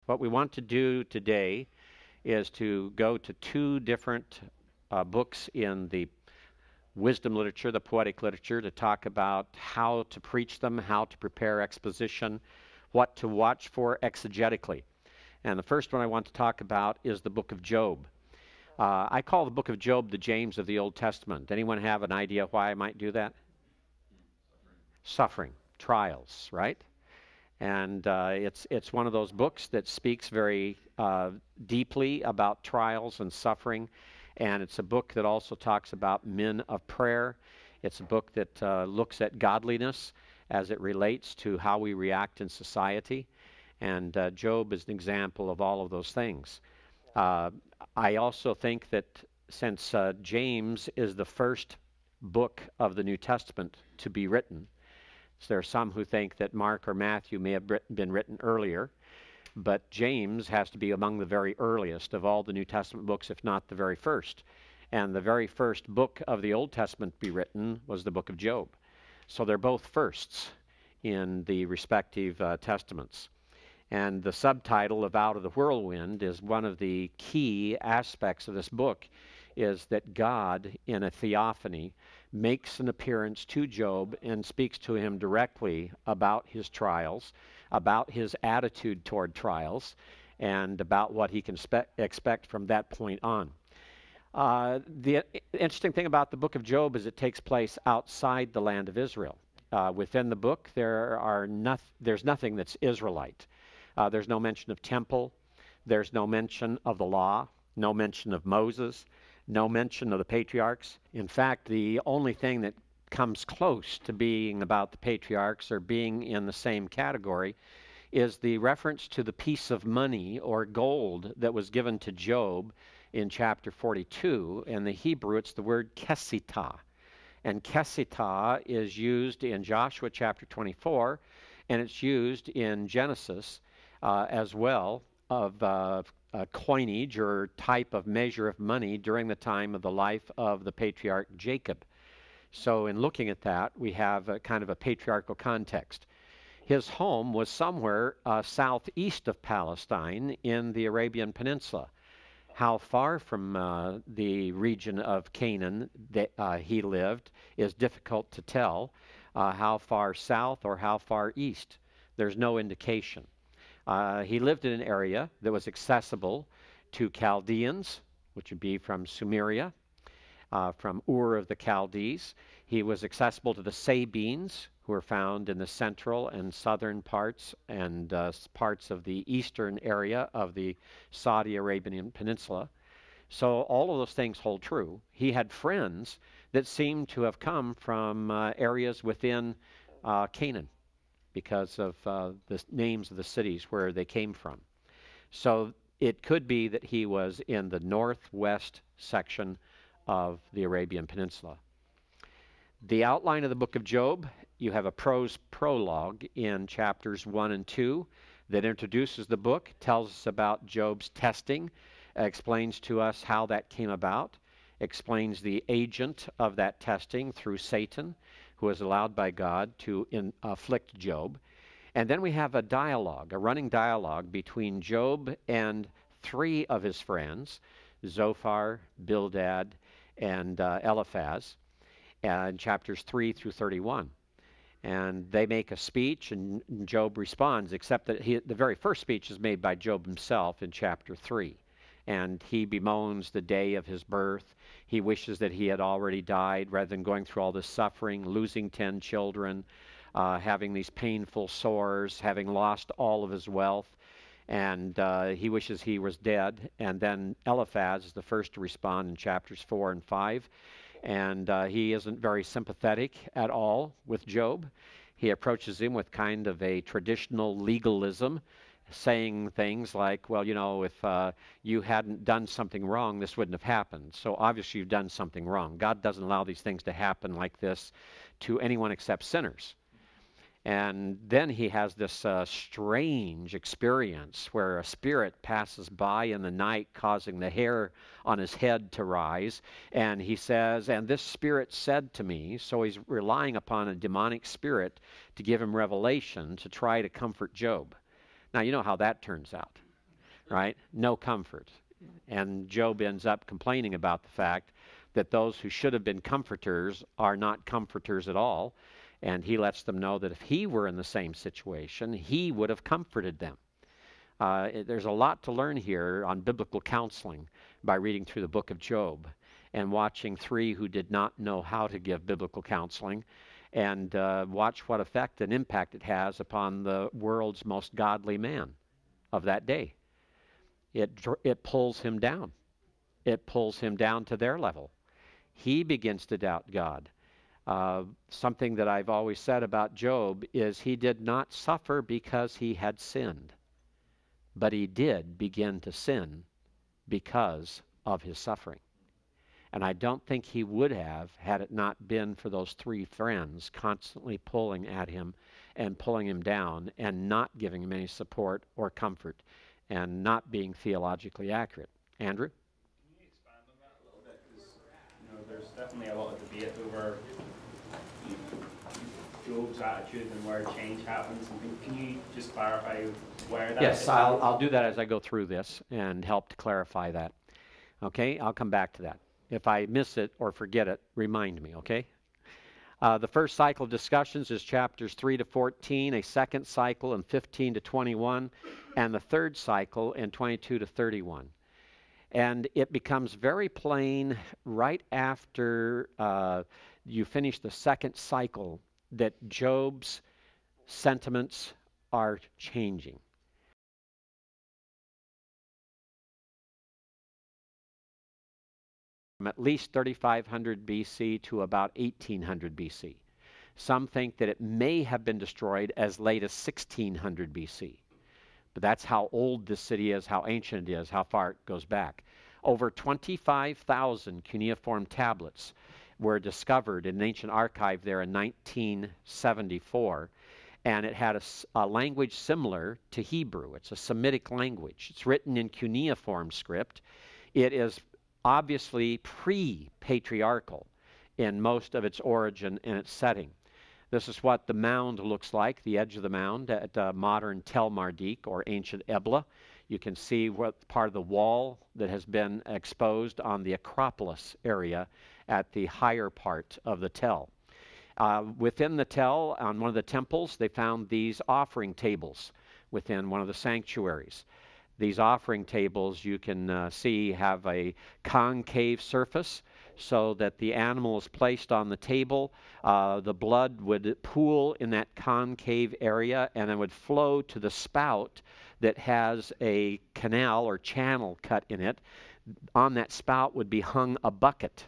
What we want to do today is to go to two different books in the wisdom literature, the poetic literature, to talk about how to preach them, how to prepare exposition, what to watch for exegetically. And the first one I want to talk about is the book of Job. I call the book of Job the James of the Old Testament. Anyone have an idea why I might do that? Suffering, trials, right? And it's one of those books that speaks very deeply about trials and suffering. And it's a book that also talks about men of prayer. It's a book that looks at godliness as it relates to how we react in society. And Job is an example of all of those things. I also think that since James is the first book of the New Testament to be written, so there are some who think that Mark or Matthew may have been written earlier, but James has to be among the very earliest of all the New Testament books, if not the very first. And the very first book of the Old Testament to be written was the book of Job. So they're both firsts in the respective testaments. And the subtitle of Out of the Whirlwind is one of the key aspects of this book, is that God, in a theophany, makes an appearance to Job and speaks to him directly about his trials, about his attitude toward trials, and about what he can expect from that point on. The interesting thing about the book of Job is it takes place outside the land of Israel. Within the book, there's nothing that's Israelite. There's no mention of temple. There's no mention of the law, no mention of Moses, no mention of the patriarchs. In fact, the only thing that comes close to being about the patriarchs or being in the same category is the reference to the piece of money or gold that was given to Job in chapter 42. In the Hebrew, it's the word kesitah. And kesitah is used in Joshua chapter 24, and it's used in Genesis as well of coinage or type of measure of money during the time of the life of the patriarch Jacob. So in looking at that, we have a kind of a patriarchal context. His home was somewhere southeast of Palestine in the Arabian Peninsula. How far from the region of Canaan that he lived is difficult to tell. How far south or how far east, there's no indication. He lived in an area that was accessible to Chaldeans, which would be from Sumeria, from Ur of the Chaldees. He was accessible to the Sabines, who are found in the central and southern parts and parts of the eastern area of the Saudi Arabian Peninsula. So all of those things hold true. He had friends that seemed to have come from areas within Canaan, because of the names of the cities where they came from. So it could be that he was in the northwest section of the Arabian Peninsula. The outline of the book of Job, you have a prose prologue in chapters 1 and 2 that introduces the book, tells us about Job's testing, explains to us how that came about, explains the agent of that testing through Satan, who is allowed by God to afflict Job. And then we have a dialogue, a running dialogue between Job and three of his friends, Zophar, Bildad, and Eliphaz, in chapters 3 through 31. And they make a speech, and Job responds, except that the very first speech is made by Job himself in chapter 3. And he bemoans the day of his birth. He wishes that he had already died rather than going through all this suffering, losing 10 children, having these painful sores, having lost all of his wealth. And he wishes he was dead. And then Eliphaz is the first to respond in chapters 4 and 5. And he isn't very sympathetic at all with Job. He approaches him with kind of a traditional legalism, saying things like, well, you know, if you hadn't done something wrong, this wouldn't have happened. So obviously you've done something wrong. God doesn't allow these things to happen like this to anyone except sinners. And then he has this strange experience where a spirit passes by in the night, causing the hair on his head to rise. And he says, and this spirit said to me, so he's relying upon a demonic spirit to give him revelation to try to comfort Job. Now, you know how that turns out. right? No comfort. And Job ends up complaining about the fact that those who should have been comforters are not comforters at all. And he lets them know that if he were in the same situation, he would have comforted them. There's a lot to learn here on biblical counseling by reading through the book of Job and watching three who did not know how to give biblical counseling, and watch what effect and impact it has upon the world's most godly man of that day. It pulls him down. It pulls him down to their level. He begins to doubt God. Something that I've always said about Job is he did not suffer because he had sinned, but he did begin to sin because of his suffering. And I don't think he would have had it not been for those three friends constantly pulling at him and pulling him down and not giving him any support or comfort and not being theologically accurate. Andrew? Can you expand on that a little bit? Because there's definitely a lot of debate over Job's attitude and where change happens. Can you just clarify where that is? Yes, I'll do that as I go through this and help to clarify that. Okay, I'll come back to that. If I miss it or forget it, remind me, okay? The first cycle of discussions is chapters 3 to 14, a second cycle in 15 to 21, and the third cycle in 22 to 31. And it becomes very plain right after you finish the second cycle that Job's sentiments are changing. From at least 3500 BC to about 1800 BC. Some think that it may have been destroyed as late as 1600 BC. But that's how old this city is, how ancient it is, how far it goes back. Over 25,000 cuneiform tablets were discovered in an ancient archive there in 1974. And it had a language similar to Hebrew. It's a Semitic language. It's written in cuneiform script. It is obviously pre-patriarchal in most of its origin and its setting. This is what the mound looks like, the edge of the mound at modern Tel Mardikh or ancient Ebla. You can see what part of the wall that has been exposed on the Acropolis area at the higher part of the Tel. Within the Tel, on one of the temples, they found these offering tables within one of the sanctuaries. These offering tables, you can see, have a concave surface so that the animal is placed on the table. The blood would pool in that concave area and then would flow to the spout that has a canal or channel cut in it. On that spout would be hung a bucket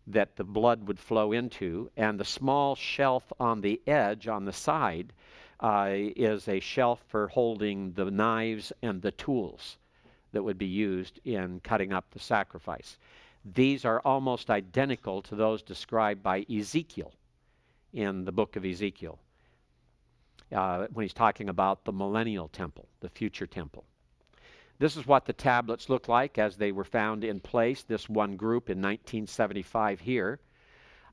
that the blood would flow into, and the small shelf on the edge, on the side, is a shelf for holding the knives and the tools that would be used in cutting up the sacrifice. These are almost identical to those described by Ezekiel in the book of Ezekiel when he's talking about the millennial temple, the future temple. This is what the tablets look like as they were found in place, this one group in 1975 here.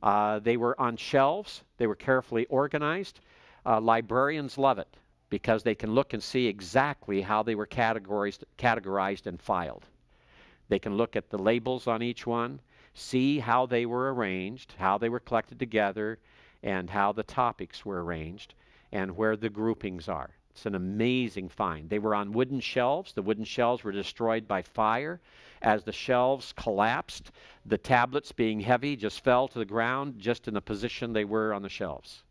They were on shelves. They were carefully organized. Librarians love it because they can look and see exactly how they were categorized and filed. They can look at the labels on each one, see how they were arranged, how they were collected together, and how the topics were arranged, and where the groupings are. It's an amazing find. They were on wooden shelves. The wooden shelves were destroyed by fire. As the shelves collapsed, the tablets, being heavy, just fell to the ground just in the position they were on the shelves.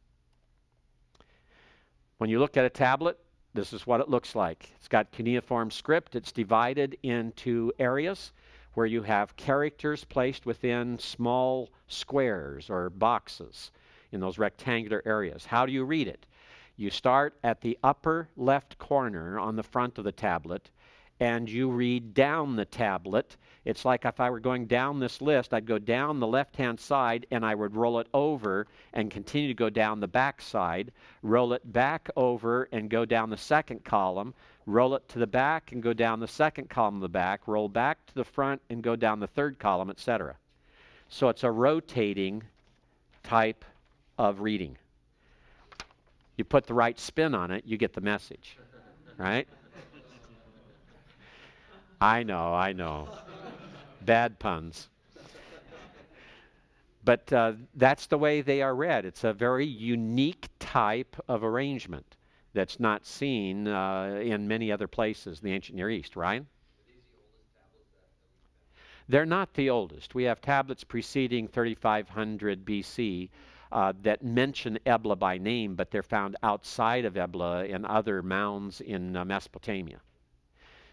When you look at a tablet, this is what it looks like. It's got cuneiform script. It's divided into areas where you have characters placed within small squares or boxes in those rectangular areas. How do you read it? You start at the upper left corner on the front of the tablet, and you read down the tablet. It's like if I were going down this list, I'd go down the left-hand side, and I would roll it over and continue to go down the back side, roll it back over and go down the second column, roll it to the back and go down the second column of the back, roll back to the front and go down the third column, etc. So it's a rotating type of reading. You put the right spin on it, you get the message, right? I know, I know. Bad puns. But that's the way they are read. It's a very unique type of arrangement that's not seen in many other places in the ancient Near East, right? They're not the oldest. We have tablets preceding 3500 BC that mention Ebla by name, but they're found outside of Ebla in other mounds in Mesopotamia.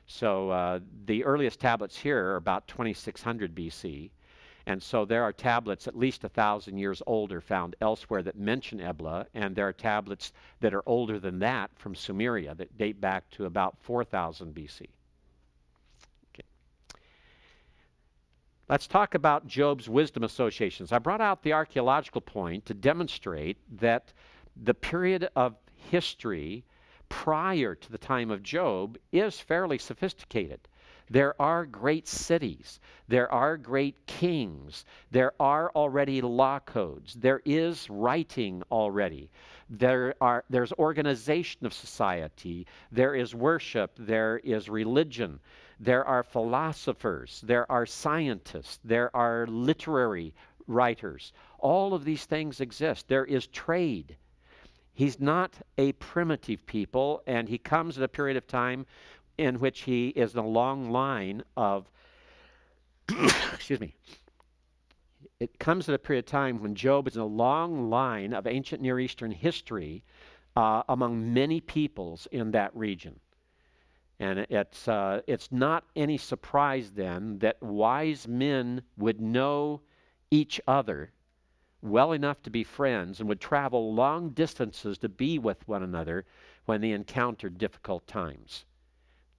So the earliest tablets here are about 2600 BC. And so there are tablets at least 1,000 years older found elsewhere that mention Ebla, and there are tablets that are older than that from Sumeria that date back to about 4000 BC. Okay. Let's talk about Job's wisdom associations. I brought out the archaeological point to demonstrate that the period of history prior to the time of Job is fairly sophisticated. There are great cities. There are great kings. There are already law codes. There is writing already. There's organization of society. There is worship. There is religion. There are philosophers. There are scientists. There are literary writers. All of these things exist. There is trade. He's not a primitive people, and he comes at a period of time in which he is in a long line of, excuse me, it comes at a period of time when Job is in a long line of ancient Near Eastern history among many peoples in that region. And it's not any surprise then that wise men would know each other well enough to be friends and would travel long distances to be with one another when they encountered difficult times.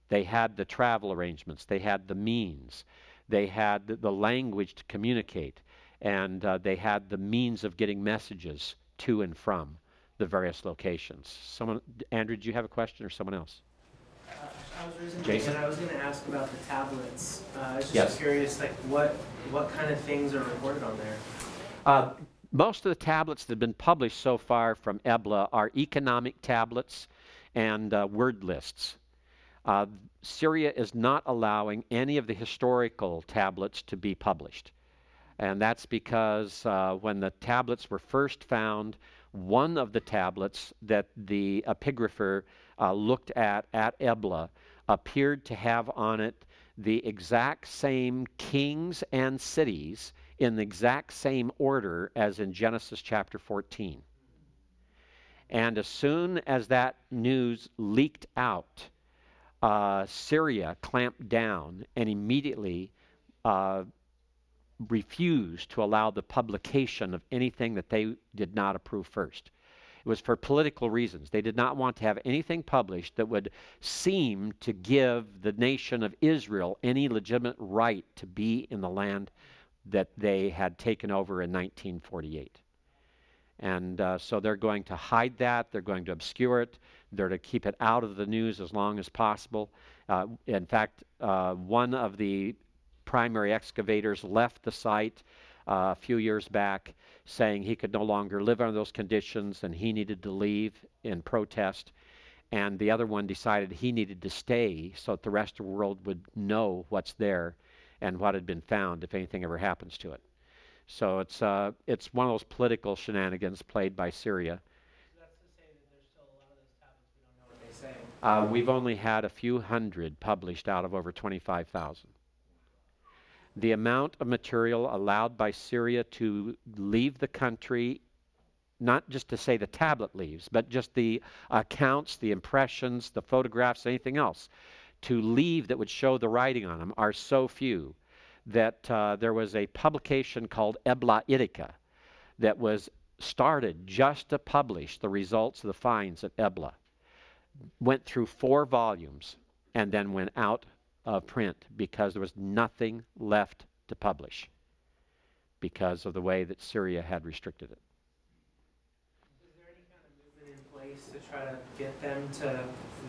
They had the travel arrangements. They had the means. They had the language to communicate. And they had the means of getting messages to and from the various locations. Andrew, do you have a question or someone else? I was raising Jason? and I was going to ask about the tablets. I was just Yes. curious, like what kind of things are recorded on there? Most of the tablets that have been published so far from Ebla are economic tablets and word lists. Syria is not allowing any of the historical tablets to be published. And that's because when the tablets were first found, one of the tablets that the epigrapher looked at Ebla appeared to have on it the exact same kings and cities in the exact same order as in Genesis chapter 14. And as soon as that news leaked out, Syria clamped down and immediately refused to allow the publication of anything that they did not approve first. It was for political reasons. They did not want to have anything published that would seem to give the nation of Israel any legitimate right to be in the land that they had taken over in 1948. And so they're going to hide that. They're going to obscure it. They're to keep it out of the news as long as possible. In fact, one of the primary excavators left the site a few years back saying he could no longer live under those conditions and he needed to leave in protest. And the other one decided he needed to stay so that the rest of the world would know what's there and what had been found if anything ever happens to it. So it's one of those political shenanigans played by Syria. So that's to say that there's still a lot of those tablets we don't know what they say. We've only had a few hundred published out of over 25,000. The amount of material allowed by Syria to leave the country, not just to say the tablet leaves, but just the accounts, the impressions, the photographs, anything else, to leave that would show the writing on them are so few that there was a publication called Ebla that was started just to publish the results of the finds at Ebla. Went through 4 volumes and then went out of print because there was nothing left to publish because of the way that Syria had restricted it. Is there any kind of movement in place to try to get them to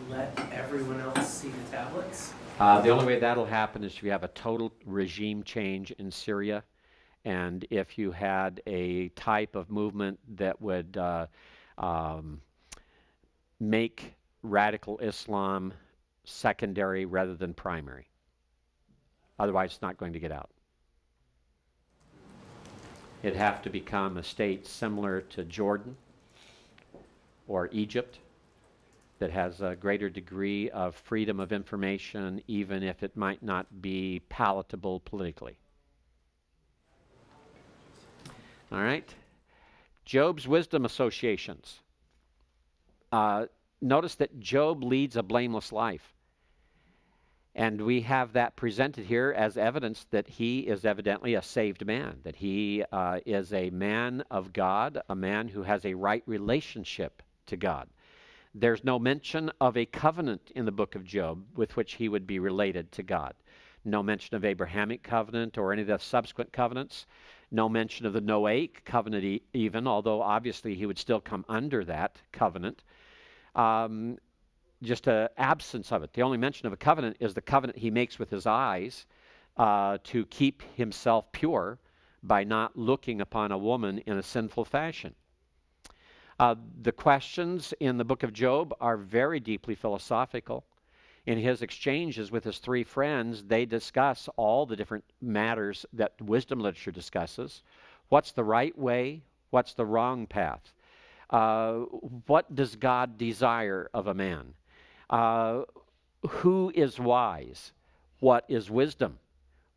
let everyone else see the tablets? The only way that'll happen is if you have a total regime change in Syria, and if you had a type of movement that would make radical Islam secondary rather than primary. Otherwise, it's not going to get out. It'd have to become a state similar to Jordan or Egypt that has a greater degree of freedom of information, even if it might not be palatable politically. All right? Job's wisdom associations. Notice that Job leads a blameless life. And we have that presented here as evidence that he is evidently a saved man, that he is a man of God, a man who has a right relationship to God. There's no mention of a covenant in the book of Job with which he would be related to God. No mention of Abrahamic covenant or any of the subsequent covenants. No mention of the Noahic covenant even, although obviously he would still come under that covenant. Just an absence of it. The only mention of a covenant is the covenant he makes with his eyes to keep himself pure by not looking upon a woman in a sinful fashion. The questions in the book of Job are very deeply philosophical. In his exchanges with his three friends, they discuss all the different matters that wisdom literature discusses. What's the right way? What's the wrong path? What does God desire of a man? Who is wise? What is wisdom?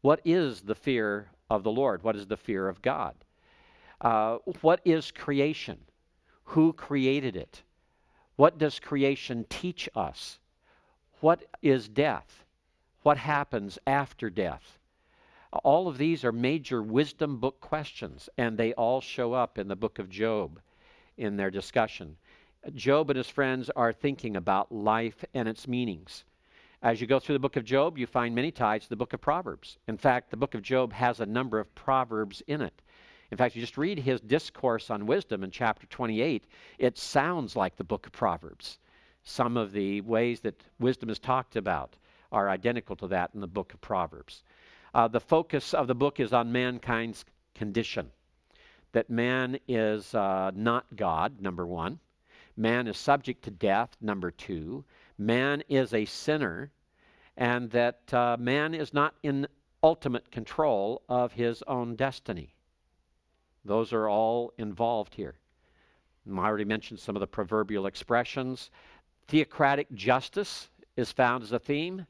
What is the fear of the Lord? What is the fear of God? What is creation? Who created it? What does creation teach us? What is death? What happens after death? All of these are major wisdom book questions, and they all show up in the book of Job in their discussion. Job and his friends are thinking about life and its meanings. As you go through the book of Job, you find many ties to the book of Proverbs. In fact, the book of Job has a number of proverbs in it. In fact, you just read his discourse on wisdom in chapter 28, it sounds like the book of Proverbs. Some of the ways that wisdom is talked about are identical to that in the book of Proverbs. The focus of the book is on mankind's condition. That man is not God, number one. Man is subject to death, number two. Man is a sinner, and that man is not in ultimate control of his own destiny. Those are all involved here. I already mentioned some of the proverbial expressions. Theocratic justice is found as a theme.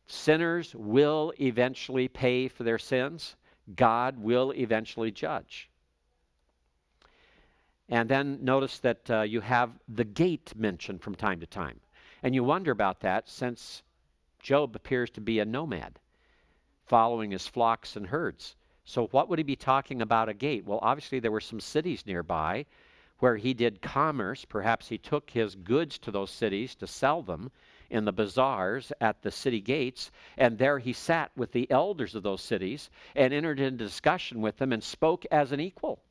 Sinners will eventually pay for their sins. God will eventually judge. And then notice that you have the gate mentioned from time to time. And you wonder about that since Job appears to be a nomad, following his flocks and herds. So what would he be talking about a gate? Well, obviously there were some cities nearby where he did commerce. Perhaps he took his goods to those cities to sell them in the bazaars at the city gates, and there he sat with the elders of those cities and entered into discussion with them and spoke as an equal.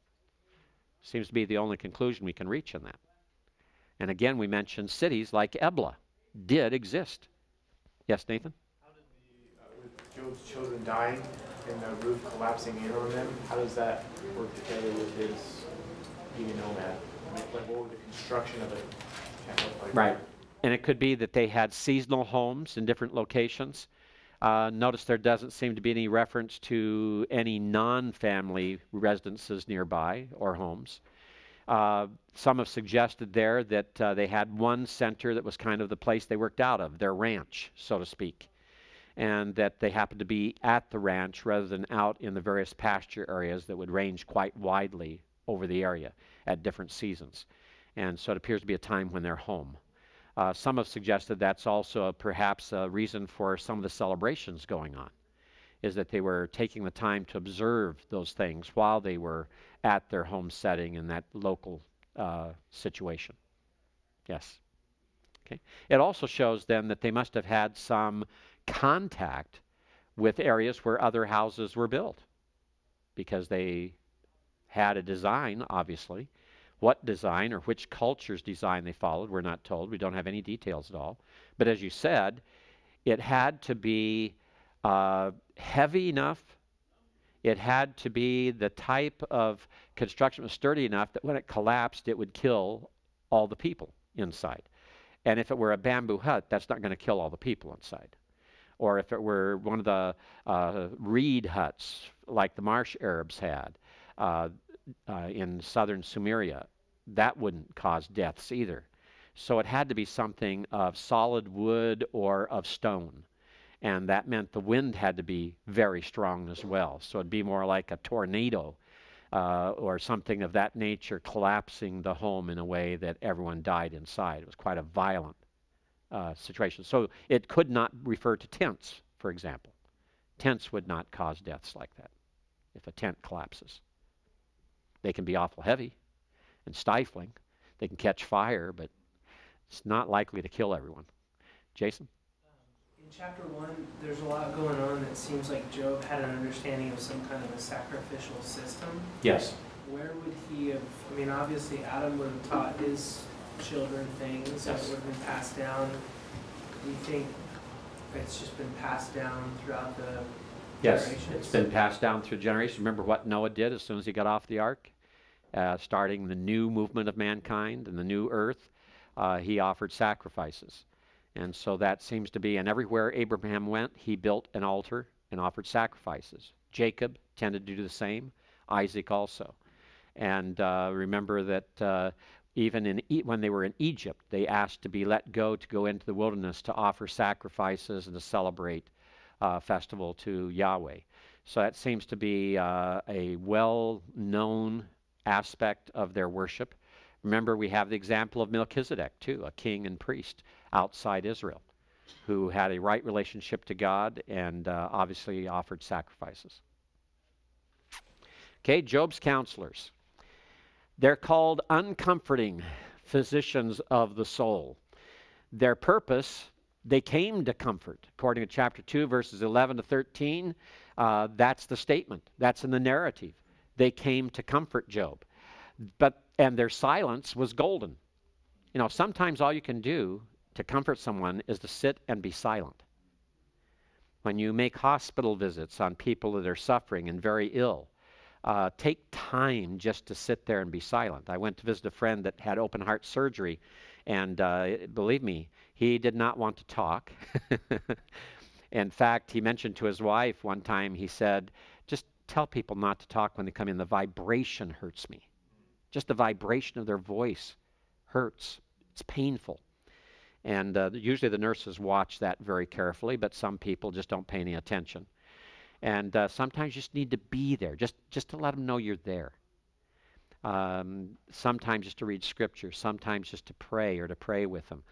Seems to be the only conclusion we can reach in that. And again, we mentioned cities like Ebla did exist. Yes, Nathan? How did with Job's children dying and the roof collapsing in on them, how does that work together with his being a nomad? Like what would the construction of it look like? Right. And it could be that they had seasonal homes in different locations. Notice there doesn't seem to be any reference to any non-family residences nearby or homes. Some have suggested there that they had one center that was kind of the place they worked out of, their ranch, so to speak, and that they happened to be at the ranch rather than out in the various pasture areas that would range quite widely over the area at different seasons. And so it appears to be a time when they're home. Some have suggested that's also perhaps a reason for some of the celebrations going on, is that they were taking the time to observe those things while they were at their home setting in that local situation. Yes. Okay. It also shows then that they must have had some contact with areas where other houses were built, because they had a design, obviously. What design or which culture's design they followed, we're not told. We don't have any details at all. But as you said, it had to be heavy enough. It had to be the type of construction that was sturdy enough that when it collapsed, it would kill all the people inside. And if it were a bamboo hut, that's not going to kill all the people inside. or if it were one of the reed huts like the marsh Arabs had in southern Sumeria, that wouldn't cause deaths either. So it had to be something of solid wood or of stone. And that meant the wind had to be very strong as well. So it'd be more like a tornado or something of that nature collapsing the home in a way that everyone died inside. It was quite a violent situation. So it could not refer to tents, for example. Tents would not cause deaths like that if a tent collapses. They can be awful heavy and stifling. They can catch fire, but it's not likely to kill everyone. Jason? In chapter 1, there's a lot going on that seems like Job had an understanding of some kind of a sacrificial system. Yes. Where would he have, I mean, obviously Adam would have taught his children things that would have been passed down. Do you think it's just been passed down throughout the generations? It's been passed down through generations. Remember what Noah did as soon as he got off the ark? Starting the new movement of mankind and the new earth, he offered sacrifices. And so that seems to be, and everywhere Abraham went, he built an altar and offered sacrifices. Jacob tended to do the same, Isaac also. And remember that even when they were in Egypt, they asked to be let go to go into the wilderness to offer sacrifices and to celebrate festival to Yahweh. So that seems to be a well-known aspect of their worship. Remember, we have the example of Melchizedek, too, a king and priest outside Israel who had a right relationship to God and obviously offered sacrifices. Okay, Job's counselors. They're called uncomforting physicians of the soul. Their purpose, they came to comfort. According to chapter 2, verses 11 to 13, that's the statement. That's in the narrative. They came to comfort Job. And their silence was golden. You know, sometimes all you can do to comfort someone is to sit and be silent. When you make hospital visits on people that are suffering and very ill, take time just to sit there and be silent. I went to visit a friend that had open heart surgery, and believe me, he did not want to talk. In fact, he mentioned to his wife one time, he said, just tell people not to talk when they come in. The vibration hurts me. Just the vibration of their voice hurts. It's painful. And usually the nurses watch that very carefully, but some people just don't pay any attention. And sometimes you just need to be there, just to let them know you're there. Sometimes just to read scripture, sometimes just to pray or to pray with them.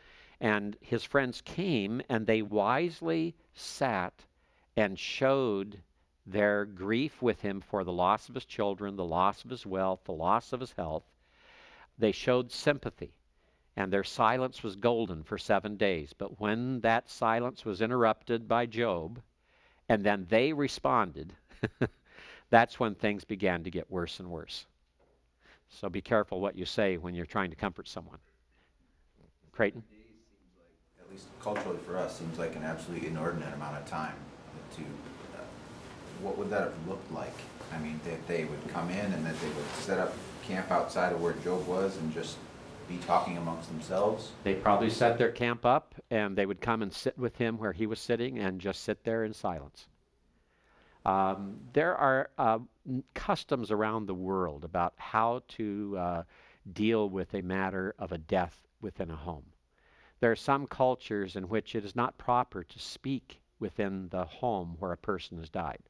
And his friends came and they wisely sat and showed their grief with him for the loss of his children, the loss of his wealth, the loss of his health. They showed sympathy, and their silence was golden for 7 days. But when that silence was interrupted by Job, and then they responded, that's when things began to get worse and worse. So be careful what you say when you're trying to comfort someone. Creighton? At least culturally for us, seems like an absolutely inordinate amount of time to what would that have looked like? I mean, that they would come in and that they would set up camp outside of where Job was and just be talking amongst themselves? They probably set their camp up and they would come and sit with him where he was sitting and just sit there in silence. There are customs around the world about how to deal with a matter of a death within a home. There are some cultures in which it is not proper to speak within the home where a person has died.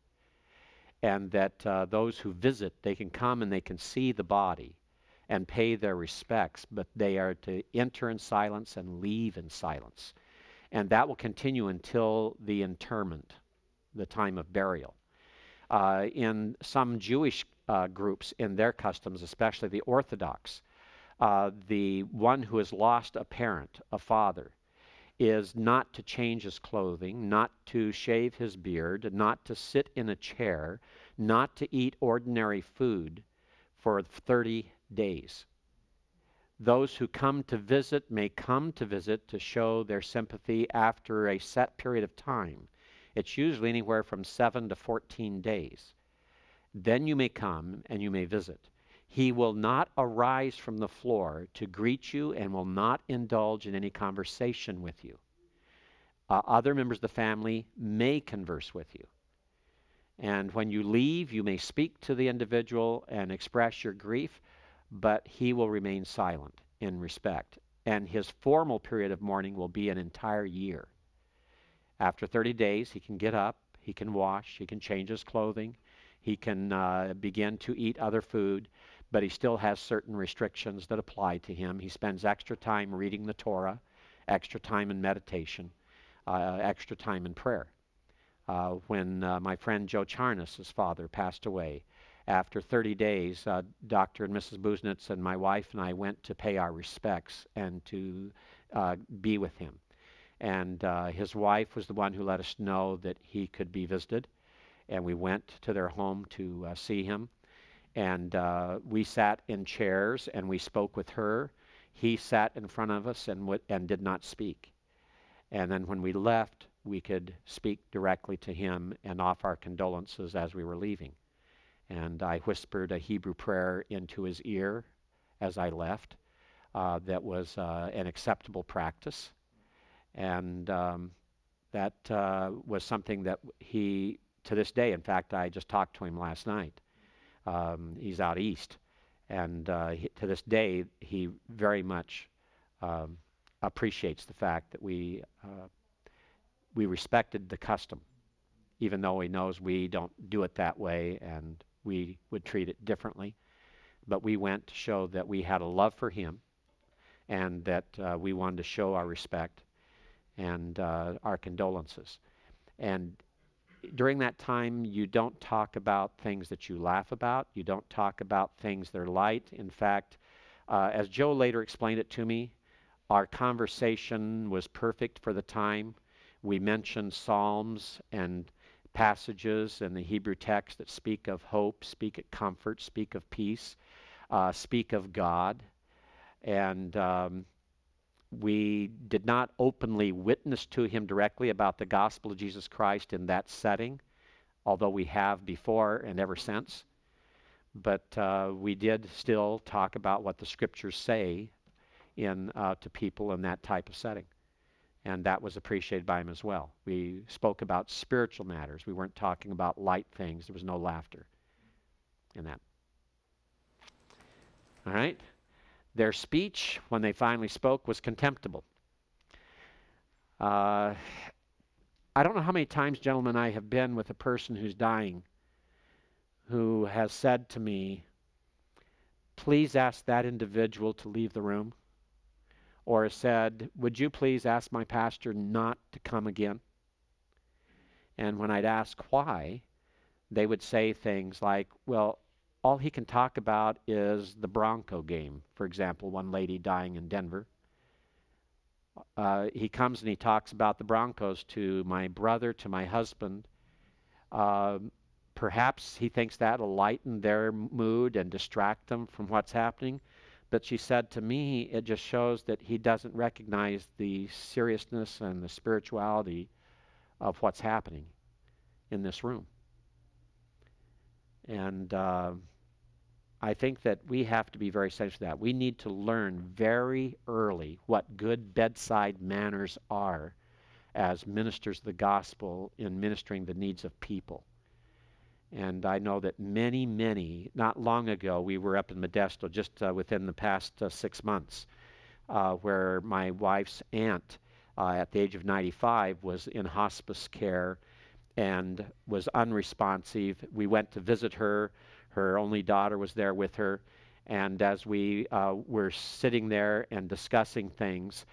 And that those who visit, they can come and they can see the body and pay their respects, but they are to enter in silence and leave in silence. And that will continue until the interment, the time of burial. In some Jewish groups, in their customs, especially the Orthodox, the one who has lost a parent, a father, is not to change his clothing, not to shave his beard, not to sit in a chair, not to eat ordinary food for 30 days. Those who come to visit may come to visit to show their sympathy after a set period of time. It's usually anywhere from 7 to 14 days. Then you may come and you may visit. He will not arise from the floor to greet you and will not indulge in any conversation with you. Other members of the family may converse with you. And when you leave, you may speak to the individual and express your grief, but he will remain silent in respect. And his formal period of mourning will be an entire year. After 30 days, he can get up, he can wash, he can change his clothing, he can begin to eat other food, but he still has certain restrictions that apply to him. He spends extra time reading the Torah, extra time in meditation, extra time in prayer. When my friend Joe Charnas' father passed away, after 30 days, Dr. and Mrs. Buznitz and my wife and I went to pay our respects and to be with him. And his wife was the one who let us know that he could be visited. And we went to their home to see him. And we sat in chairs and we spoke with her. He sat in front of us and did not speak. And then when we left, we could speak directly to him and offer our condolences as we were leaving. And I whispered a Hebrew prayer into his ear as I left. That was an acceptable practice. And that was something that he, to this day, in fact, I just talked to him last night. He's out east. And to this day, he very much appreciates the fact that we respected the custom, even though he knows we don't do it that way and we would treat it differently. But we went to show that we had a love for him and that we wanted to show our respect and our condolences. And during that time, you don't talk about things that you laugh about. You don't talk about things that are light. In fact, as Joe later explained it to me, our conversation was perfect for the time. We mentioned Psalms and passages in the Hebrew text that speak of hope, speak of comfort, speak of peace, speak of God. And we did not openly witness to him directly about the gospel of Jesus Christ in that setting, although we have before and ever since. But we did still talk about what the scriptures say to people in that type of setting. And that was appreciated by him as well. We spoke about spiritual matters. We weren't talking about light things. There was no laughter in that. All right? Their speech, when they finally spoke, was contemptible. I don't know how many times, gentlemen, I have been with a person who's dying who has said to me, please ask that individual to leave the room. Or has said, would you please ask my pastor not to come again? And when I'd ask why, they would say things like, well, all he can talk about is the Bronco game. For example, one lady dying in Denver. He comes and he talks about the Broncos to my brother, to my husband. Perhaps he thinks that'll lighten their mood and distract them from what's happening. But she said to me, it just shows that he doesn't recognize the seriousness and the spirituality of what's happening in this room. And I think that we have to be very sensitive to that. We need to learn very early what good bedside manners are as ministers of the gospel in ministering the needs of people. And I know that many, not long ago, we were up in Modesto, just within the past 6 months, where my wife's aunt, at the age of 95, was in hospice care and was unresponsive. We went to visit her. Her only daughter was there with her. And as we were sitting there and discussing things,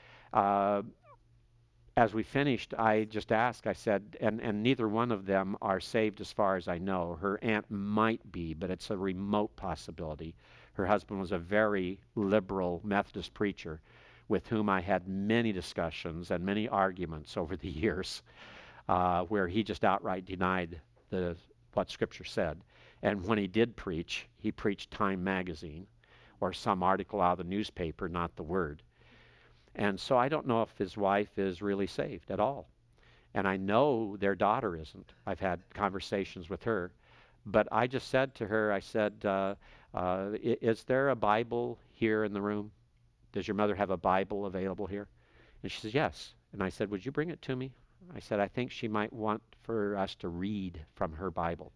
as we finished, I just asked, I said, and neither one of them are saved as far as I know. Her aunt might be, but it's a remote possibility. Her husband was a very liberal Methodist preacher with whom I had many discussions and many arguments over the years, where he just outright denied what Scripture said. And when he did preach, he preached Time magazine or some article out of the newspaper, not the Word. And so I don't know if his wife is really saved at all. And I know their daughter isn't. I've had conversations with her. But I just said to her, I said, is there a Bible here in the room? Does your mother have a Bible available here? And she says, yes. And I said, would you bring it to me? I said, I think she might want for us to read from her Bible.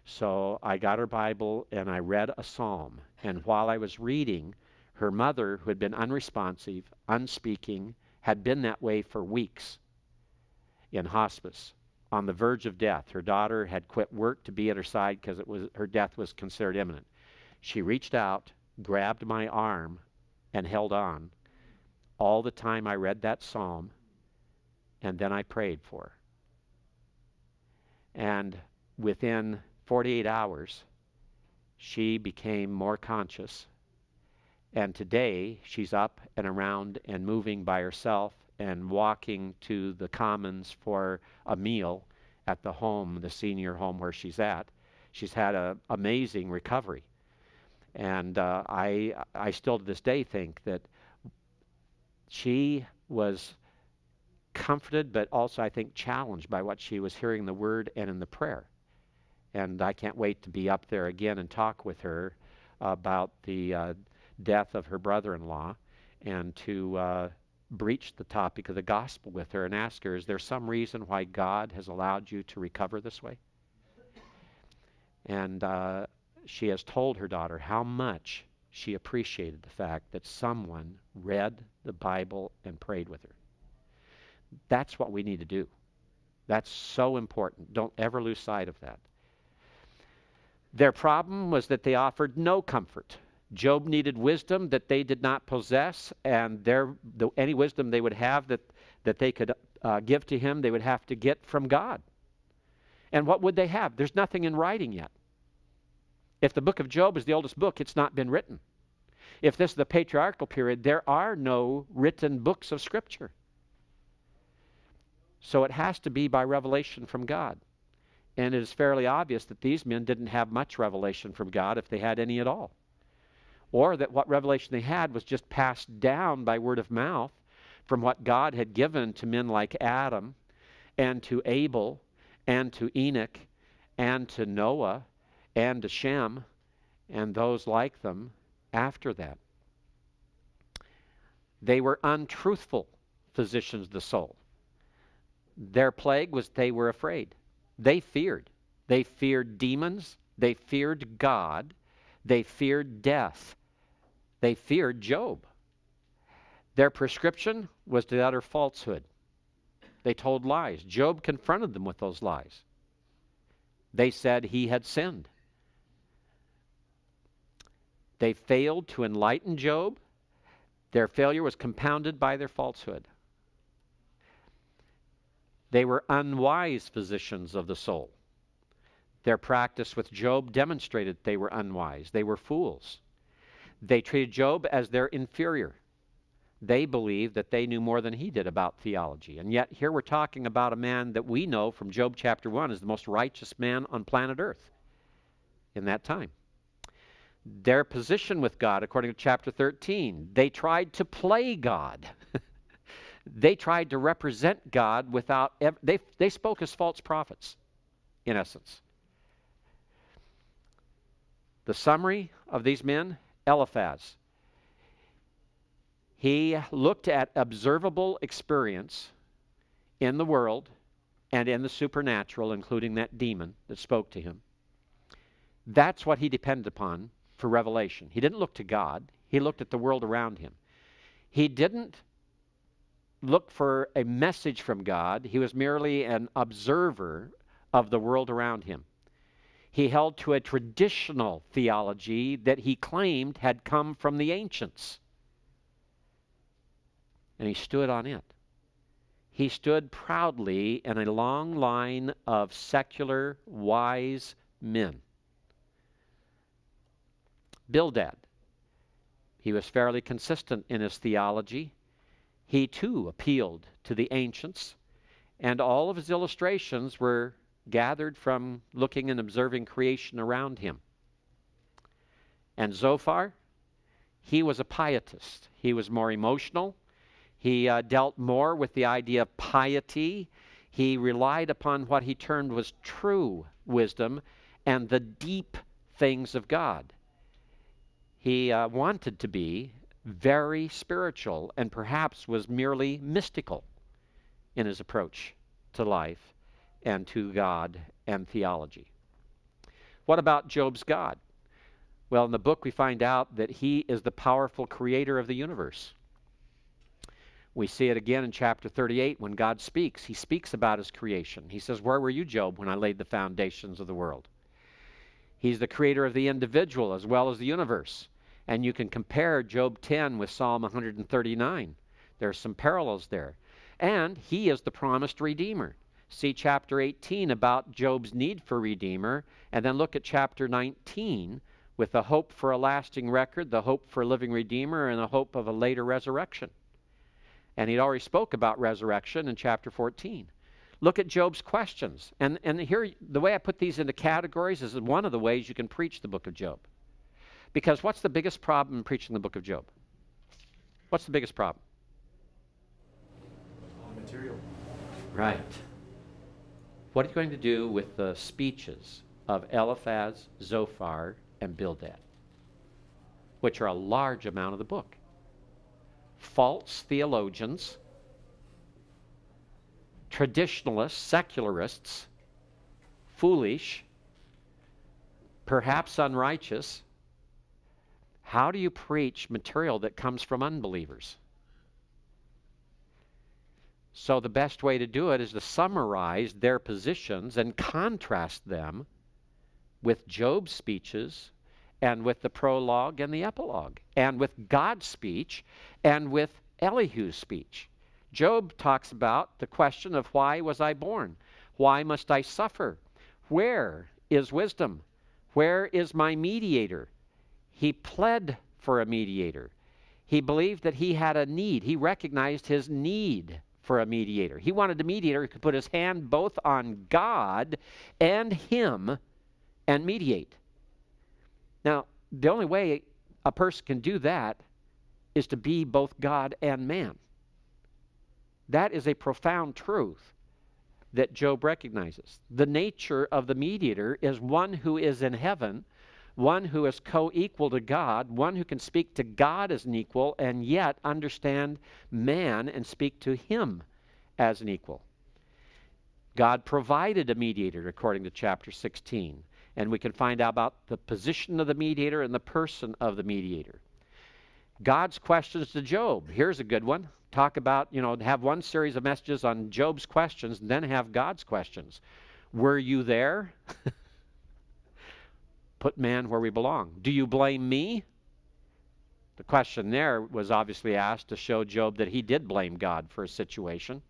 So I got her Bible and I read a psalm. And while I was reading, her mother, who had been unresponsive, unspeaking, had been that way for weeks in hospice, on the verge of death. Her daughter had quit work to be at her side because her death was considered imminent. She reached out, grabbed my arm, and held on all the time I read that psalm, and then I prayed for her. And within 48 hours, she became more conscious. And today, she's up and around and moving by herself and walking to the commons for a meal at the home, the senior home where she's at. She's had an amazing recovery. And I still to this day think that she was comforted, but also I think challenged by what she was hearing in the Word and in the prayer. And I can't wait to be up there again and talk with her about the death of her brother-in-law, and to breach the topic of the gospel with her and ask her, is there some reason why God has allowed you to recover this way? And she has told her daughter how much she appreciated the fact that someone read the Bible and prayed with her. That's what we need to do. That's so important. Don't ever lose sight of that. Their problem was that they offered no comfort. Job needed wisdom that they did not possess, and any wisdom they would have that they could give to him, they would have to get from God. And what would they have? There's nothing in writing yet. If the book of Job is the oldest book, it's not been written. If this is the patriarchal period, there are no written books of Scripture. So it has to be by revelation from God. And it is fairly obvious that these men didn't have much revelation from God, if they had any at all. Or that what revelation they had was just passed down by word of mouth from what God had given to men like Adam, and to Abel, and to Enoch, and to Noah, and to Shem, and those like them after that. They were untruthful physicians of the soul. Their plague was they were afraid. They feared. They feared demons. They feared God. They feared death. They feared Job. Their prescription was to utter falsehood. They told lies. Job confronted them with those lies. They said he had sinned. They failed to enlighten Job. Their failure was compounded by their falsehood. They were unwise physicians of the soul. Their practice with Job demonstrated they were unwise. They were fools. They treated Job as their inferior. They believed that they knew more than he did about theology. And yet here we're talking about a man that we know from Job chapter 1 is the most righteous man on planet Earth in that time. Their position with God, according to chapter 13, they tried to play God. They tried to represent God without... They spoke as false prophets, in essence. The summary of these men, Eliphaz. He looked at observable experience in the world and in the supernatural, including that demon that spoke to him. That's what he depended upon for revelation. He didn't look to God. He looked at the world around him. He didn't look for a message from God. He was merely an observer of the world around him. He held to a traditional theology that he claimed had come from the ancients. And he stood on it. He stood proudly in a long line of secular, wise men. Bildad. He was fairly consistent in his theology. He too appealed to the ancients, and all of his illustrations were gathered from looking and observing creation around him. And Zophar, he was a pietist. He was more emotional. He dealt more with the idea of piety. He relied upon what he termed was true wisdom and the deep things of God. He wanted to be very spiritual and perhaps was merely mystical. in his approach to life and to God and theology. What about Job's God? Well, in the book we find out that he is the powerful creator of the universe. We see it again in chapter 38 when God speaks. He speaks about his creation. He says, "Where were you, Job, when I laid the foundations of the world?" He's the creator of the individual as well as the universe. And you can compare Job 10 with Psalm 139. There's some parallels there. And he is the promised Redeemer. See chapter 18 about Job's need for Redeemer, and then look at chapter 19 with the hope for a lasting record, the hope for a living Redeemer, and the hope of a later resurrection. And he'd already spoke about resurrection in chapter 14. Look at Job's questions. And here, the way I put these into categories is one of the ways you can preach the book of Job. Because what's the biggest problem in preaching the book of Job? What's the biggest problem? Material. Right. What are you going to do with the speeches of Eliphaz, Zophar, and Bildad, which are a large amount of the book? False theologians, traditionalists, secularists, foolish, perhaps unrighteous. How do you preach material that comes from unbelievers? So the best way to do it is to summarize their positions and contrast them with Job's speeches and with the prologue and the epilogue and with God's speech and with Elihu's speech. Job talks about the question of why was I born? Why must I suffer? Where is wisdom? Where is my mediator? He pled for a mediator. He believed that he had a need. He recognized his need for a mediator. He wanted a mediator who could put his hand both on God and him and mediate. Now, the only way a person can do that is to be both God and man. That is a profound truth that Job recognizes. The nature of the mediator is one who is in heaven, one who is co-equal to God, one who can speak to God as an equal and yet understand man and speak to him as an equal. God provided a mediator according to chapter 16, and we can find out about the position of the mediator and the person of the mediator. God's questions to Job. Here's a good one. Talk about, have one series of messages on Job's questions and then have God's questions. Were you there? Put man where we belong. Do you blame me? The question there was obviously asked to show Job that he did blame God for his situation.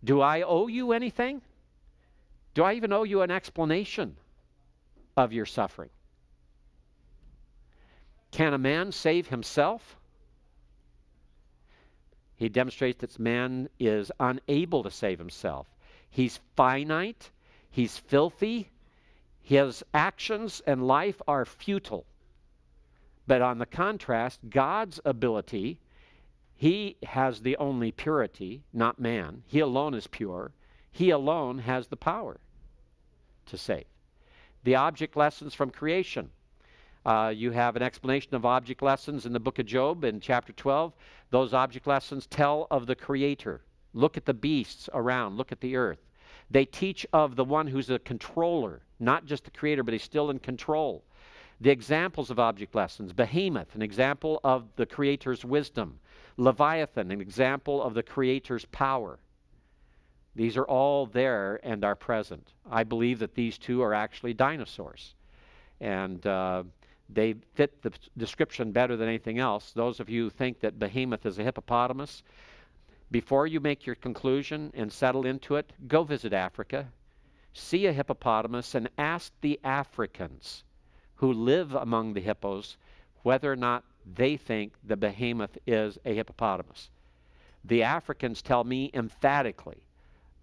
Do I owe you anything? Do I even owe you an explanation of your suffering? Can a man save himself? He demonstrates that man is unable to save himself. He's finite. He's filthy. His actions and life are futile. But on the contrast, God's ability, he has the only purity, not man. He alone is pure. He alone has the power to save. The object lessons from creation. You have an explanation of object lessons in the book of Job in chapter 12. Those object lessons tell of the Creator. Look at the beasts around. Look at the earth. They teach of the one who's a controller, not just the Creator, but he's still in control. The examples of object lessons. Behemoth, an example of the Creator's wisdom. Leviathan, an example of the Creator's power. These are all there and are present. I believe that these two are actually dinosaurs. And they fit the description better than anything else. Those of you who think that Behemoth is a hippopotamus, before you make your conclusion and settle into it, go visit Africa. See a hippopotamus and ask the Africans who live among the hippos whether or not they think the behemoth is a hippopotamus. The Africans tell me emphatically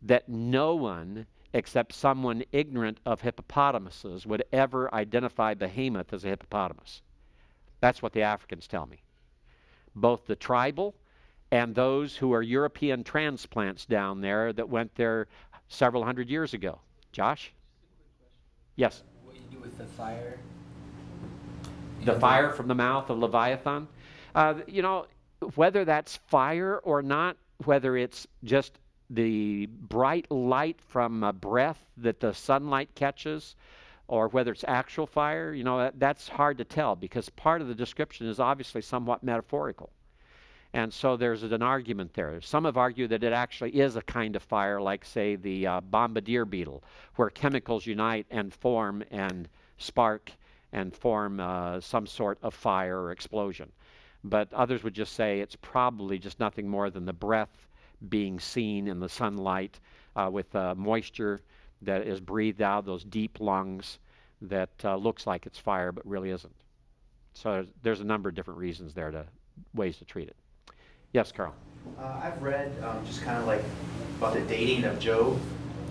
that no one except someone ignorant of hippopotamuses would ever identify behemoth as a hippopotamus. That's what the Africans tell me. Both the tribal and those who are European transplants down there that went there several hundred years ago. Josh? Yes? What you do with the fire? The fire from the mouth of Leviathan. Whether that's fire or not, whether it's just the bright light from a breath that the sunlight catches, or whether it's actual fire, you know, that's hard to tell because part of the description is obviously somewhat metaphorical. And so there's an argument there. Some have argued that it actually is a kind of fire, like, say, the bombardier beetle, where chemicals unite and form and spark and form some sort of fire or explosion. But others would just say it's probably just nothing more than the breath being seen in the sunlight with moisture that is breathed out, those deep lungs that looks like it's fire but really isn't. So there's a number of different reasons there to ways to treat it. Yes, Carl. I've read just kind of like about the dating of Job,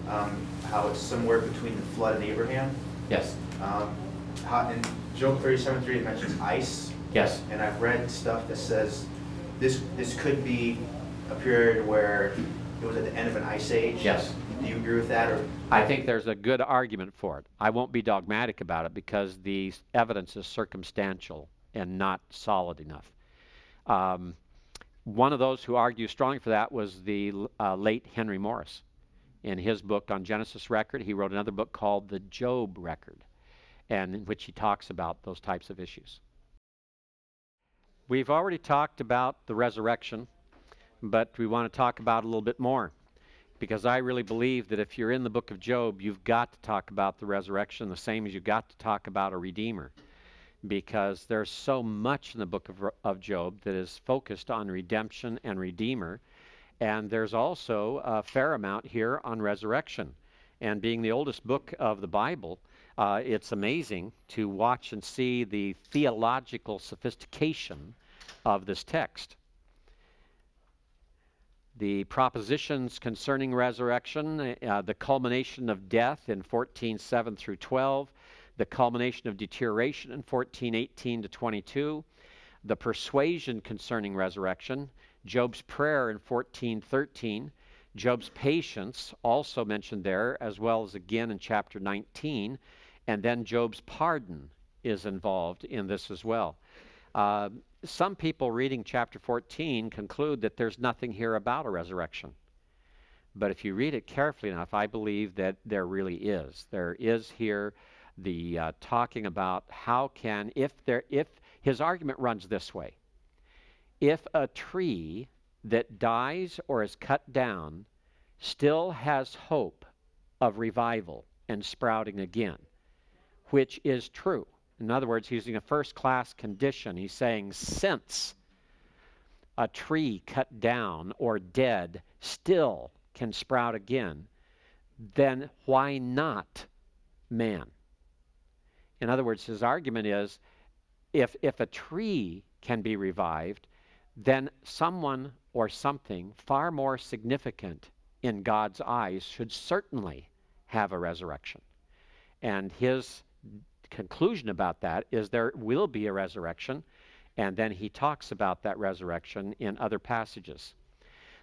how it's somewhere between the flood and Abraham. Yes. How in Job 37:3 it mentions ice. Yes. And I've read stuff that says this could be a period where it was at the end of an ice age. Yes. Do you agree with that? Or I think there's a good argument for it. I won't be dogmatic about it because the evidence is circumstantial and not solid enough. One of those who argued strongly for that was the late Henry Morris. In his book on Genesis record, he wrote another book called the Job Record, and in which he talks about those types of issues. We've already talked about the resurrection, but we want to talk about it a little bit more, because I really believe that if you're in the book of Job, you've got to talk about the resurrection the same as you've got to talk about a redeemer, because there's so much in the book of Job that is focused on redemption and redeemer, and there's also a fair amount here on resurrection. And being the oldest book of the Bible, it's amazing to watch and see the theological sophistication of this text. The propositions concerning resurrection, the culmination of death in 14:7 through 12, the culmination of deterioration in 14:18 to 22, the persuasion concerning resurrection, Job's prayer in 14:13, Job's patience also mentioned there, as well as again in chapter 19, and then Job's pardon is involved in this as well. Some people reading chapter 14 conclude that there's nothing here about a resurrection. But if you read it carefully enough, I believe that there really is. There is here the talking about how can, if his argument runs this way, if a tree that dies or is cut down still has hope of revival and sprouting again, which is true. In other words, he's using a first-class condition. He's saying since a tree cut down or dead still can sprout again, then why not man? In other words, his argument is if a tree can be revived, then someone or something far more significant in God's eyes should certainly have a resurrection. And his conclusion about that is there will be a resurrection, and then he talks about that resurrection in other passages.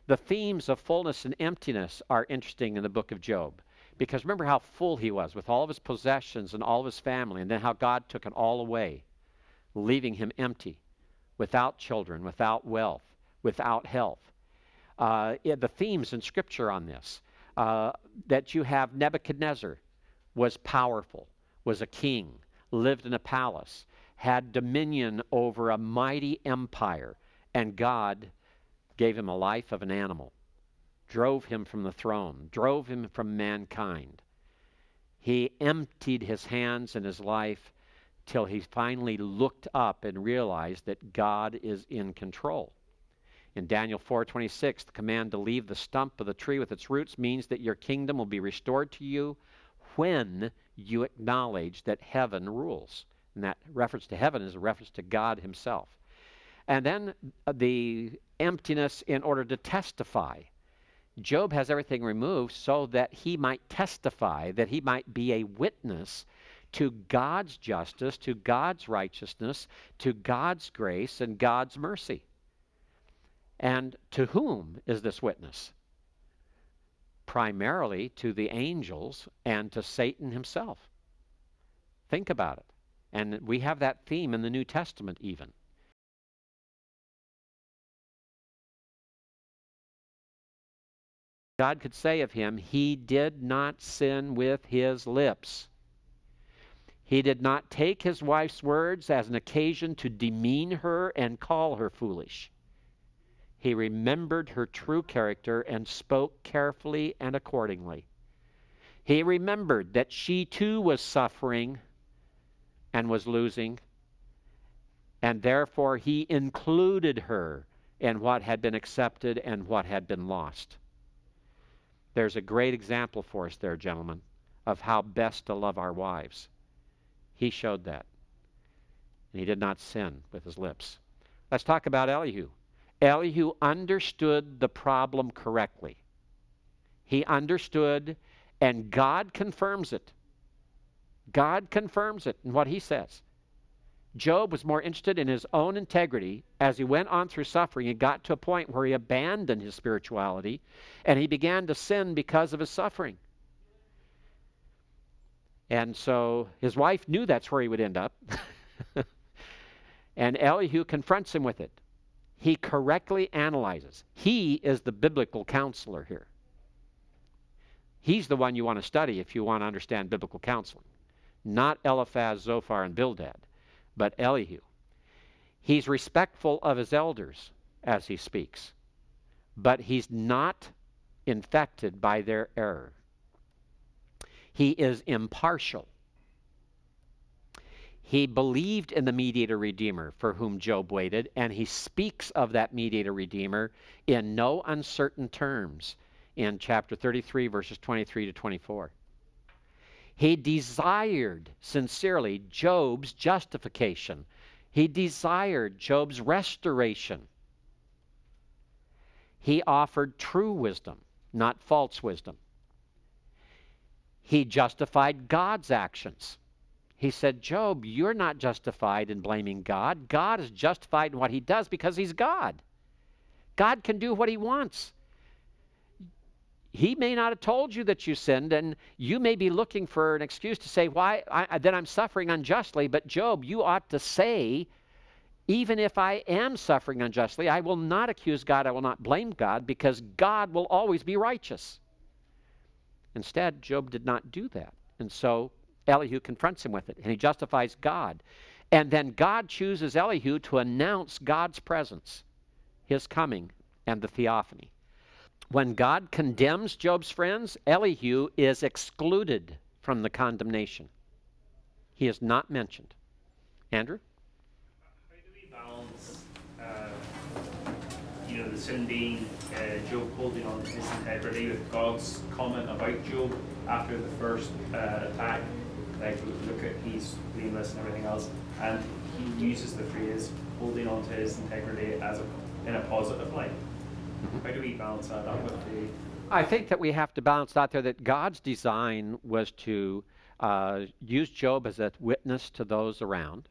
The themes of fullness and emptiness are interesting in the book of Job, because remember how full he was with all of his possessions and all of his family, and then how God took it all away, leaving him empty, without children, without wealth, without health. The themes in Scripture on this, that you have Nebuchadnezzar was powerful, was a king, lived in a palace, had dominion over a mighty empire, and God gave him a life of an animal, drove him from the throne, drove him from mankind. He emptied his hands and his life till he finally looked up and realized that God is in control. In Daniel 4:26, the command to leave the stump of the tree with its roots means that your kingdom will be restored to you when you acknowledge that heaven rules. And that reference to heaven is a reference to God himself. And then the emptiness in order to testify. Job has everything removed so that he might testify, that he might be a witness to God's justice, to God's righteousness, to God's grace and God's mercy. And to whom is this witness? Primarily to the angels and to Satan himself. Think about it. And we have that theme in the New Testament even. God could say of him, he did not sin with his lips. He did not take his wife's words as an occasion to demean her and call her foolish. He remembered her true character and spoke carefully and accordingly. He remembered that she too was suffering and was losing, and therefore he included her in what had been accepted and what had been lost. There's a great example for us there, gentlemen, of how best to love our wives. He showed that. And he did not sin with his lips. Let's talk about Elihu. Elihu understood the problem correctly. He understood, and God confirms it. God confirms it in what he says. Job was more interested in his own integrity as he went on through suffering and got to a point where he abandoned his spirituality and he began to sin because of his suffering. And so his wife knew that's where he would end up. And Elihu confronts him with it. He correctly analyzes. He is the biblical counselor here. He's the one you want to study if you want to understand biblical counseling. Not Eliphaz, Zophar, and Bildad, but Elihu. He's respectful of his elders as he speaks, but he's not infected by their error. He is impartial. He believed in the mediator redeemer for whom Job waited, and he speaks of that mediator redeemer in no uncertain terms in chapter 33, verses 23 to 24. He desired sincerely Job's justification. He desired Job's restoration. He offered true wisdom, not false wisdom. He justified God's actions. He said, Job, you're not justified in blaming God. God is justified in what he does because he's God. God can do what he wants. He may not have told you that you sinned, and you may be looking for an excuse to say, then I'm suffering unjustly. But Job, you ought to say, even if I am suffering unjustly, I will not accuse God, I will not blame God, because God will always be righteous. Instead, Job did not do that. And so Elihu confronts him with it, and he justifies God. And then God chooses Elihu to announce God's presence, his coming, and the theophany. When God condemns Job's friends, Elihu is excluded from the condemnation. He is not mentioned. Andrew? How do we balance, the sin being Job holding on to his integrity with God's comment about Job after the first attack? Like, look at he's blameless and everything else, and he uses the phrase holding on to his integrity in a positive light. How do we balance that up with the... I think that we have to balance out there that God's design was to use Job as a witness to those around,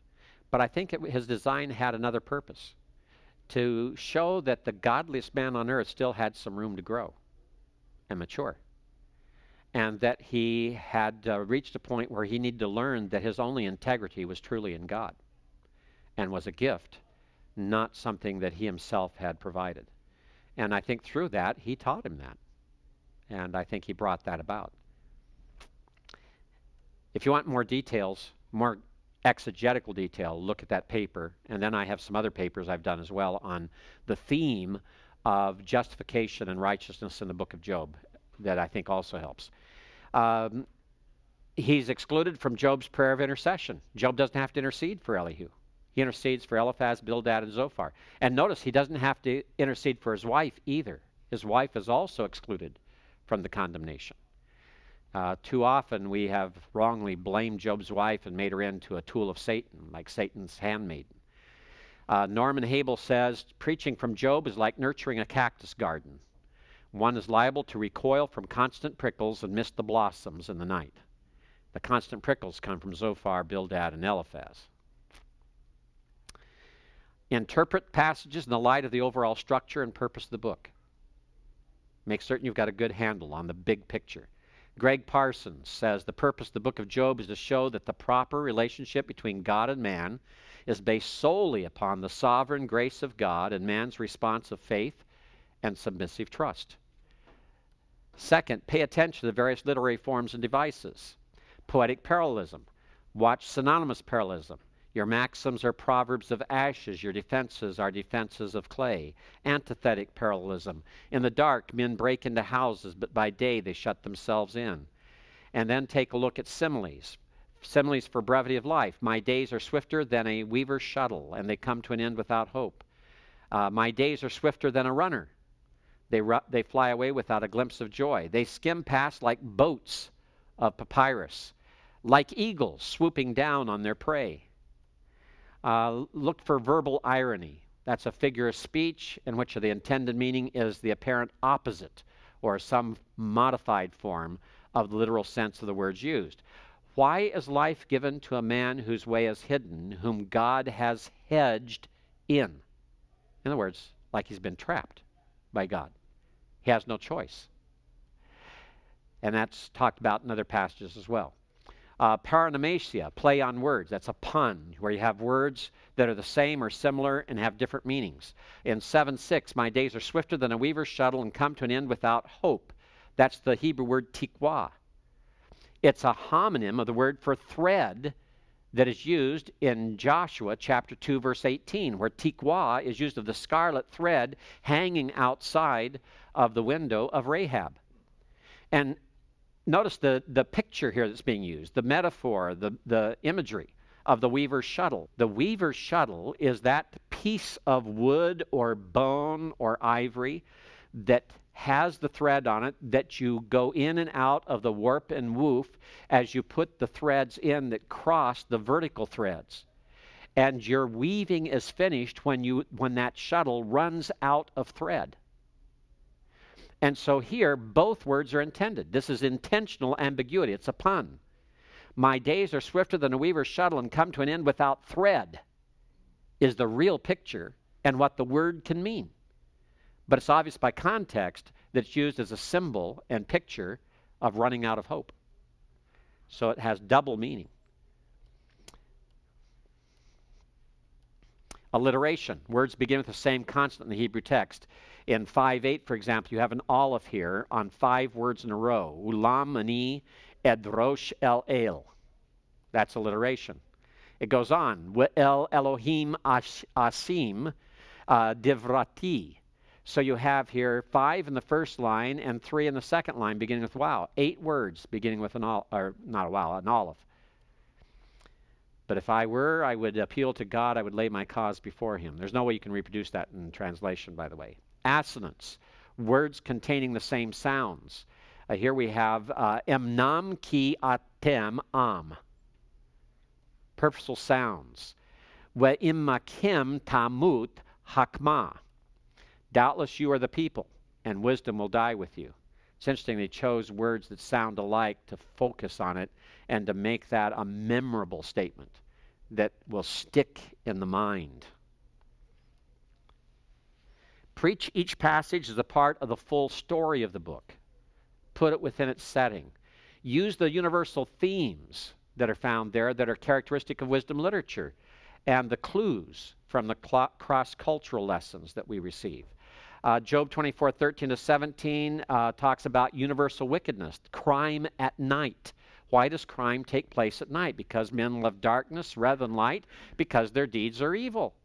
but I think his design had another purpose, to show that the godliest man on earth still had some room to grow and mature, and that he had reached a point where he needed to learn that his only integrity was truly in God and was a gift, not something that he himself had provided. And I think through that, he taught him that. And I think he brought that about. If you want more details, more exegetical detail, look at that paper. And then I have some other papers I've done as well on the theme of justification and righteousness in the book of Job that I think also helps. He's excluded from Job's prayer of intercession. Job doesn't have to intercede for Elihu. He intercedes for Eliphaz, Bildad, and Zophar. And notice he doesn't have to intercede for his wife either. His wife is also excluded from the condemnation. Too often we have wrongly blamed Job's wife and made her into a tool of Satan, like Satan's handmaiden. Norman Habel says, preaching from Job is like nurturing a cactus garden. One is liable to recoil from constant prickles and miss the blossoms in the night. The constant prickles come from Zophar, Bildad, and Eliphaz. Interpret passages in the light of the overall structure and purpose of the book. Make certain you've got a good handle on the big picture. Greg Parsons says the purpose of the book of Job is to show that the proper relationship between God and man is based solely upon the sovereign grace of God and man's response of faith and submissive trust. Second, pay attention to the various literary forms and devices. Poetic parallelism. Watch synonymous parallelism. Your maxims are proverbs of ashes. Your defenses are defenses of clay. Antithetic parallelism. In the dark, men break into houses, but by day they shut themselves in. And then take a look at similes. Similes for brevity of life. My days are swifter than a weaver's shuttle, and they come to an end without hope. My days are swifter than a runner. They fly away without a glimpse of joy. They skim past like boats of papyrus, like eagles swooping down on their prey. Look for verbal irony. That's a figure of speech in which the intended meaning is the apparent opposite or some modified form of the literal sense of the words used. Why is life given to a man whose way is hidden, whom God has hedged in? In other words, like he's been trapped by God. He has no choice. And that's talked about in other passages as well. Paranomasia, play on words. That's a pun, where you have words that are the same or similar and have different meanings. In 7:6, my days are swifter than a weaver's shuttle and come to an end without hope. That's the Hebrew word tikwa. It's a homonym of the word for thread that is used in Joshua chapter 2, verse 18, where tikwa is used of the scarlet thread hanging outside of the window of Rahab. And notice the picture here that's being used, the metaphor, the imagery of the weaver's shuttle. The weaver's shuttle is that piece of wood or bone or ivory that has the thread on it that you go in and out of the warp and woof as you put the threads in that cross the vertical threads. And your weaving is finished when that shuttle runs out of thread. And so here, both words are intended. This is intentional ambiguity. It's a pun. My days are swifter than a weaver's shuttle and come to an end without thread is the real picture and what the word can mean. But it's obvious by context that it's used as a symbol and picture of running out of hope. So it has double meaning. Alliteration. Words begin with the same consonant in the Hebrew text. In 5:8, for example, you have an aleph here on 5 words in a row. Ulam ani edrosh el el. That's alliteration. It goes on. El Elohim asim divrati. So you have here 5 in the first line and 3 in the second line beginning with wow. 8 words beginning with an aleph, or not a wow, an aleph. But if I would appeal to God, I would lay my cause before him. There's no way you can reproduce that in translation, by the way. Assonance, words containing the same sounds. Here we have emnam ki atem am. Purposeful sounds. Ve'immakim tamut hakma. Doubtless you are the people, and wisdom will die with you. It's interesting they chose words that sound alike to focus on it and to make that a memorable statement that will stick in the mind. Preach each passage as a part of the full story of the book. Put it within its setting. Use the universal themes that are found there that are characteristic of wisdom literature and the clues from the cross-cultural lessons that we receive. Job 24:13-17 talks about universal wickedness, crime at night. Why does crime take place at night? Because men love darkness rather than light, because their deeds are evil.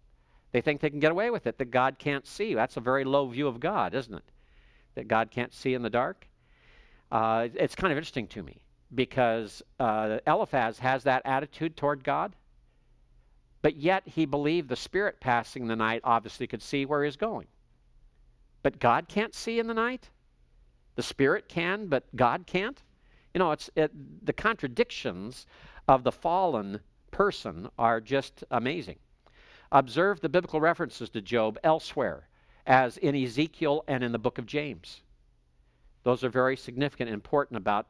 They think they can get away with it, that God can't see. That's a very low view of God, isn't it? That God can't see in the dark. It's kind of interesting to me, because Eliphaz has that attitude toward God, but yet he believed the spirit passing the night obviously could see where he's going. But God can't see in the night? The spirit can, but God can't? You know, the contradictions of the fallen person are just amazing. Observe the biblical references to Job elsewhere, as in Ezekiel and in the book of James. Those are very significant and important about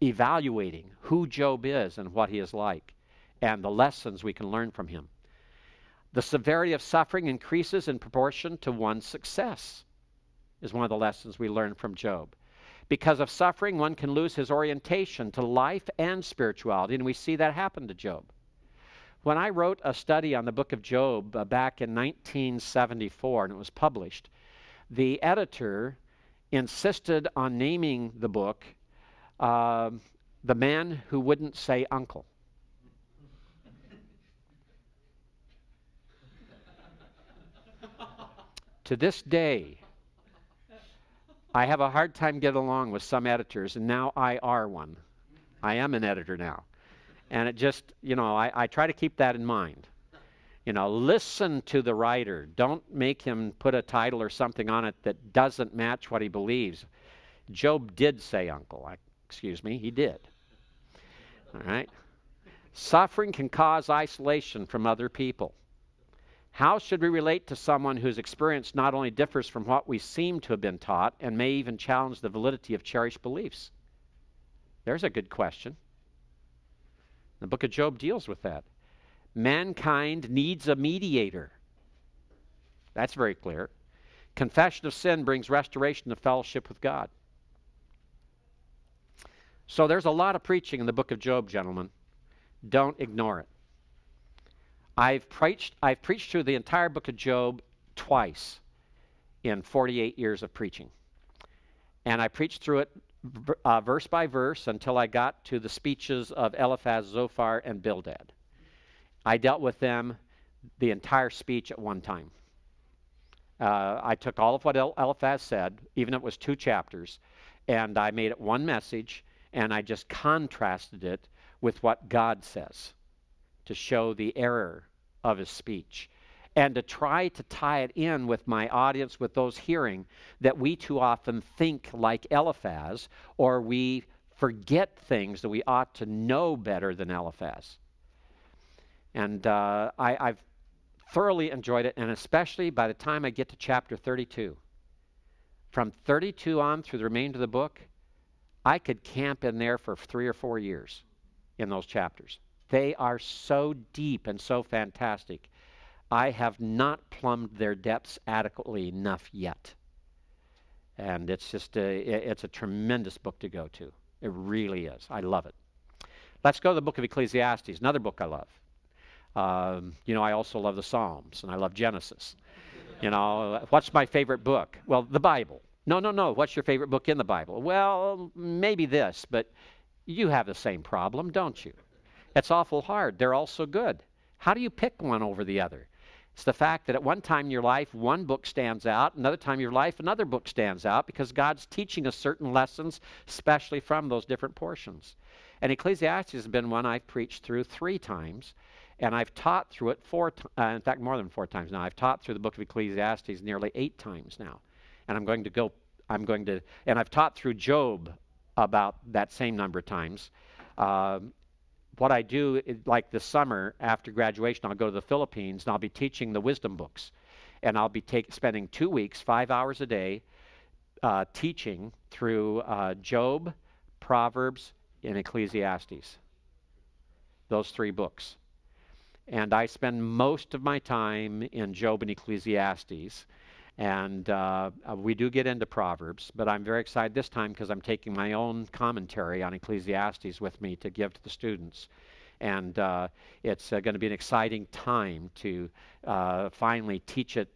evaluating who Job is and what he is like, and the lessons we can learn from him. The severity of suffering increases in proportion to one's success, is one of the lessons we learn from Job. Because of suffering, one can lose his orientation to life and spirituality, and we see that happen to Job. When I wrote a study on the book of Job back in 1974, and it was published, the editor insisted on naming the book The Man Who Wouldn't Say Uncle. To this day, I have a hard time getting along with some editors, and now I are one. I am an editor now. And it just, I try to keep that in mind. Listen to the writer. Don't make him put a title or something on it that doesn't match what he believes. Job did say uncle. Excuse me, he did. All right? Suffering can cause isolation from other people. How should we relate to someone whose experience not only differs from what we seem to have been taught and may even challenge the validity of cherished beliefs? There's a good question. The book of Job deals with that. Mankind needs a mediator. That's very clear. Confession of sin brings restoration to fellowship with God. So there's a lot of preaching in the book of Job, gentlemen. Don't ignore it. I've preached through the entire book of Job twice in 48 years of preaching. And I preached through it verse by verse until I got to the speeches of Eliphaz, Zophar, and Bildad. I dealt with them the entire speech at one time. I took all of what Eliphaz said, even if it was 2 chapters, and I made it one message, and I just contrasted it with what God says to show the error of his speech, and to try to tie it in with my audience, with those hearing, that we too often think like Eliphaz, or we forget things that we ought to know better than Eliphaz. And I've thoroughly enjoyed it, and especially by the time I get to chapter 32. From 32 on through the remainder of the book, I could camp in there for 3 or 4 years in those chapters. They are so deep and so fantastic. I have not plumbed their depths adequately enough yet. And it's just it's a tremendous book to go to. It really is. I love it. Let's go to the book of Ecclesiastes, another book I love. I also love the Psalms, and I love Genesis. What's my favorite book? Well, the Bible. No. What's your favorite book in the Bible? Well, maybe this, but you have the same problem, don't you? It's awful hard. They're all so good. How do you pick one over the other? It's the fact that at one time in your life, one book stands out, another time in your life, another book stands out, because God's teaching us certain lessons, especially from those different portions. And Ecclesiastes has been one I've preached through 3 times, and I've taught through it in fact, more than 4 times now. I've taught through the book of Ecclesiastes nearly 8 times now. And and I've taught through Job about that same number of times. What I do, like this summer after graduation, I'll go to the Philippines and I'll be teaching the wisdom books. And I'll be spending 2 weeks, 5 hours a day, teaching through Job, Proverbs, and Ecclesiastes. Those 3 books. And I spend most of my time in Job and Ecclesiastes. And we do get into Proverbs, but I'm very excited this time because I'm taking my own commentary on Ecclesiastes with me to give to the students. And it's going to be an exciting time to finally teach it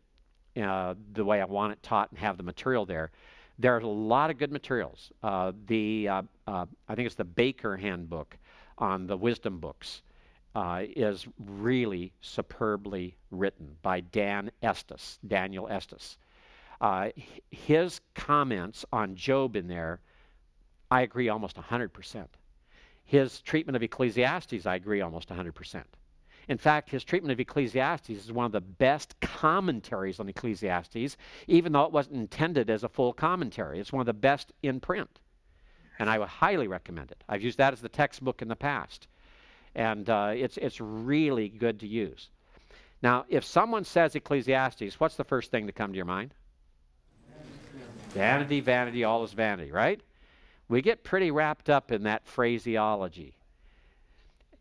the way I want it taught and have the material there. There are a lot of good materials. I think it's the Baker Handbook on the wisdom books is really superbly written by Daniel Estes. His comments on Job in there, I agree almost 100%. His treatment of Ecclesiastes, I agree almost 100%. In fact, his treatment of Ecclesiastes is one of the best commentaries on Ecclesiastes, even though it wasn't intended as a full commentary. It's one of the best in print, and I would highly recommend it. I've used that as the textbook in the past. And it's really good to use. Now, if someone says Ecclesiastes, what's the first thing to come to your mind? Vanity, vanity, all is vanity, right? We get pretty wrapped up in that phraseology.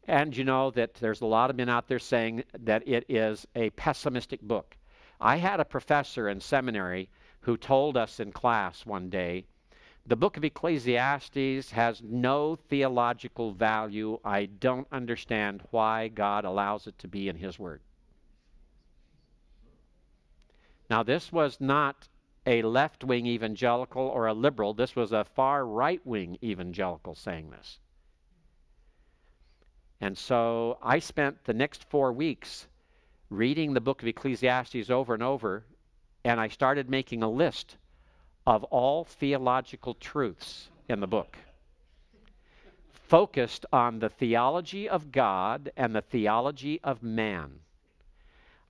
And you know that there's a lot of men out there saying that it is a pessimistic book. I had a professor in seminary who told us in class one day, the book of Ecclesiastes has no theological value. I don't understand why God allows it to be in His Word. Now, this was not a left-wing evangelical or a liberal. This was a far right-wing evangelical saying this. And so I spent the next 4 weeks reading the book of Ecclesiastes over and over, and I started making a list of all theological truths in the book, focused on the theology of God and the theology of man.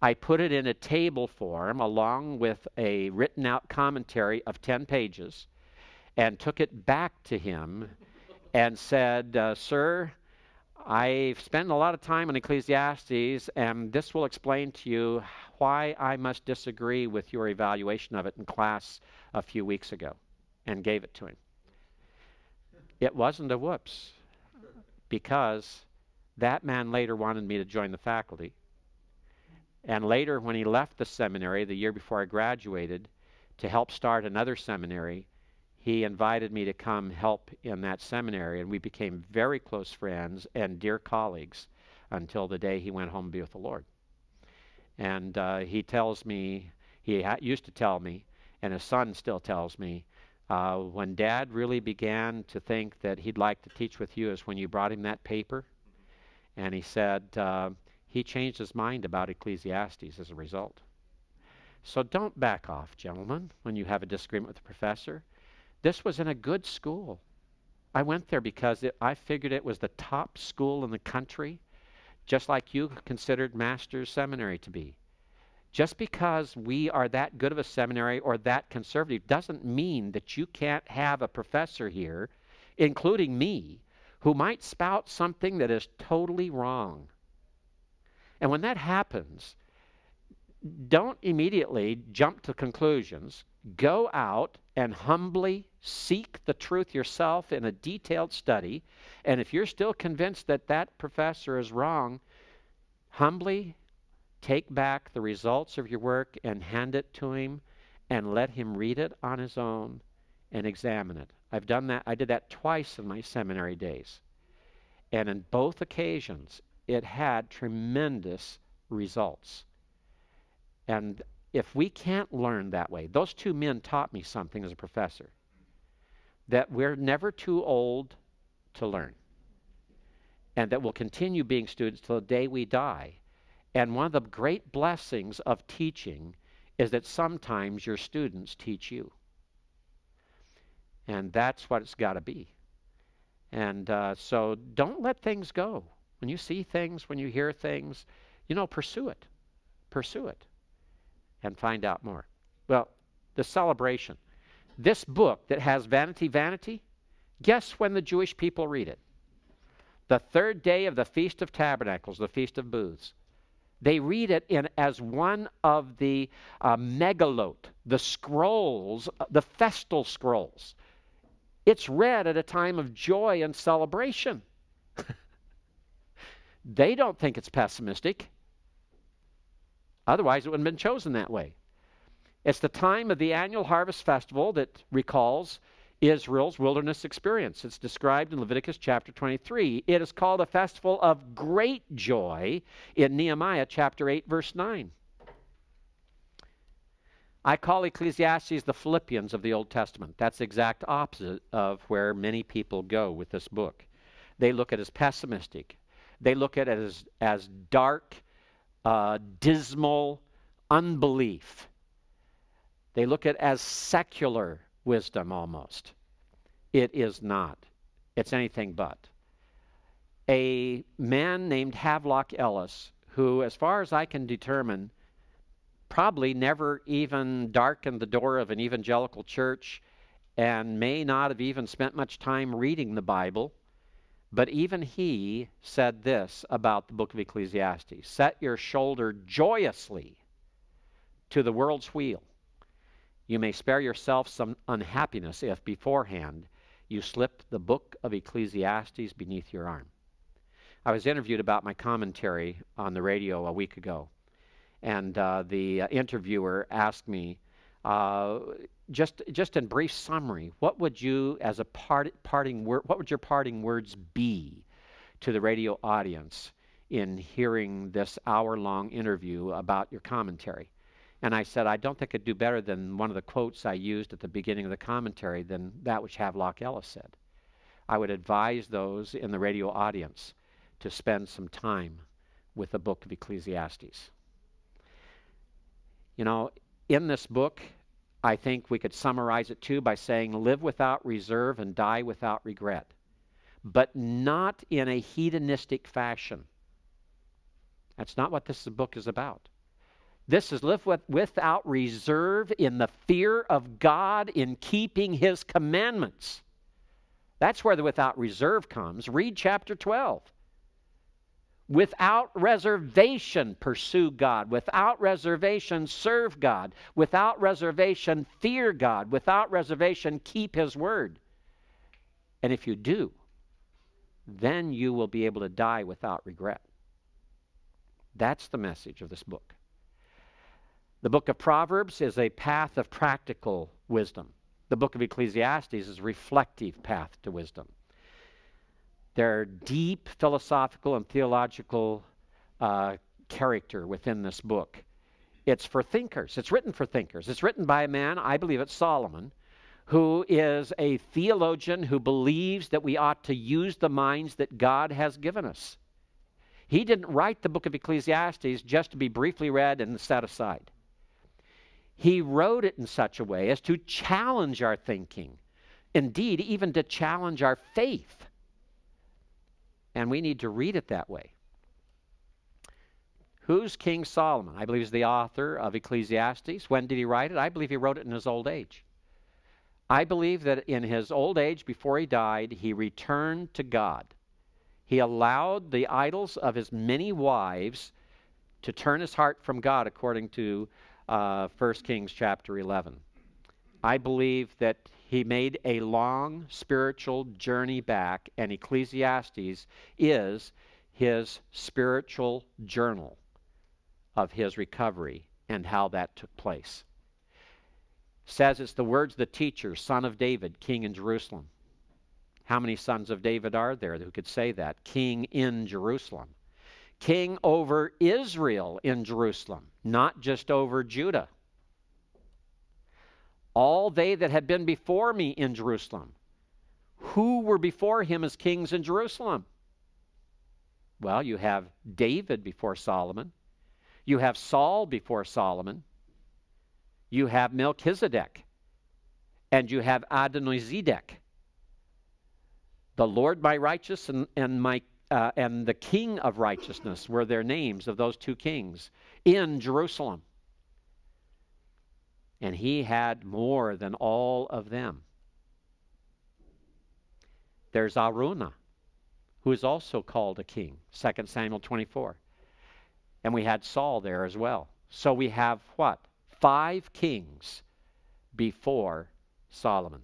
I put it in a table form along with a written out commentary of 10 pages and took it back to him and said, sir, I've spent a lot of time in Ecclesiastes, and this will explain to you why I must disagree with your evaluation of it in class a few weeks ago, and gave it to him. It wasn't a whoops, because that man later wanted me to join the faculty. And later, when he left the seminary the year before I graduated to help start another seminary, he invited me to come help in that seminary, and we became very close friends and dear colleagues until the day he went home to be with the Lord. And he tells me, he used to tell me, and his son still tells me, when Dad really began to think that he'd like to teach with you is when you brought him that paper. And he said he changed his mind about Ecclesiastes as a result. So don't back off, gentlemen, when you have a disagreement with the professor. This was in a good school. I went there because I figured it was the top school in the country, just like you considered Master's Seminary to be. Just because we are that good of a seminary or that conservative doesn't mean that you can't have a professor here, including me, who might spout something that is totally wrong. And when that happens, don't immediately jump to conclusions. Go out and humbly seek the truth yourself in a detailed study. And if you're still convinced that that professor is wrong, humbly take back the results of your work and hand it to him and let him read it on his own and examine it. I've done that. I did that twice in my seminary days. And in both occasions, it had tremendous results. And if we can't learn that way, those two men taught me something as a professor, that we're never too old to learn, and that we'll continue being students till the day we die. And one of the great blessings of teaching is that sometimes your students teach you. And that's what it's got to be. And so don't let things go. When you see things, when you hear things, pursue it. Pursue it. And find out more. Well, the celebration. This book that has vanity, vanity, guess when the Jewish people read it? The third day of the Feast of Tabernacles, the Feast of Booths. They read it as one of the megalote, the scrolls, the festal scrolls. It's read at a time of joy and celebration. They don't think it's pessimistic. Otherwise, it wouldn't have been chosen that way. It's the time of the annual harvest festival that recalls Israel's wilderness experience. It's described in Leviticus chapter 23. It is called a festival of great joy in Nehemiah chapter 8, verse 9. I call Ecclesiastes the Philippians of the Old Testament. That's the exact opposite of where many people go with this book. They look at it as pessimistic. They look at it as dark, dismal unbelief. They look at it as secular wisdom almost. It is not. It's anything but. A man named Havelock Ellis, who, as far as I can determine, probably never even darkened the door of an evangelical church and may not have even spent much time reading the Bible, but even he said this about the book of Ecclesiastes: set your shoulder joyously to the world's wheel. You may spare yourself some unhappiness if beforehand you slipped the book of Ecclesiastes beneath your arm. I was interviewed about my commentary on the radio a week ago, and the interviewer asked me, just in brief summary, what would you, as a parting word, what would your parting words be to the radio audience in hearing this hour-long interview about your commentary? And I said, I don't think I'd do better than one of the quotes I used at the beginning of the commentary than that which Havelock Ellis said. I would advise those in the radio audience to spend some time with the book of Ecclesiastes. You know, in this book, I think we could summarize it too by saying, live without reserve and die without regret, but not in a hedonistic fashion. That's not what this book is about. This is live without reserve in the fear of God, in keeping His commandments. That's where the without reserve comes. Read chapter 12. Without reservation, pursue God. Without reservation, serve God. Without reservation, fear God. Without reservation, keep His word. And if you do, then you will be able to die without regret. That's the message of this book. The book of Proverbs is a path of practical wisdom. The book of Ecclesiastes is a reflective path to wisdom. There are deep philosophical and theological character within this book. It's for thinkers. It's written for thinkers. It's written by a man, I believe it's Solomon, who is a theologian who believes that we ought to use the minds that God has given us. He didn't write the book of Ecclesiastes just to be briefly read and set aside. He wrote it in such a way as to challenge our thinking, indeed, even to challenge our faith. And we need to read it that way. Who's King Solomon? I believe he's the author of Ecclesiastes. When did he write it? I believe he wrote it in his old age. I believe that in his old age, before he died, he returned to God. He allowed the idols of his many wives to turn his heart from God, according to 1 Kings chapter 11. I believe that he made a long spiritual journey back, and Ecclesiastes is his spiritual journal of his recovery and how that took place. Says it's the words of the teacher, son of David, king in Jerusalem. How many sons of David are there who could say that? King in Jerusalem. King over Israel in Jerusalem, not just over Judah. All they that had been before me in Jerusalem. Who were before him as kings in Jerusalem? Well, you have David before Solomon. You have Saul before Solomon. You have Melchizedek. And you have Adonizedek. The Lord my righteous and the King of righteousness were their names of those two kings in Jerusalem. And he had more than all of them. There's Araunah, who is also called a king, 2 Samuel 24. And we had Saul there as well. So we have what? 5 kings before Solomon.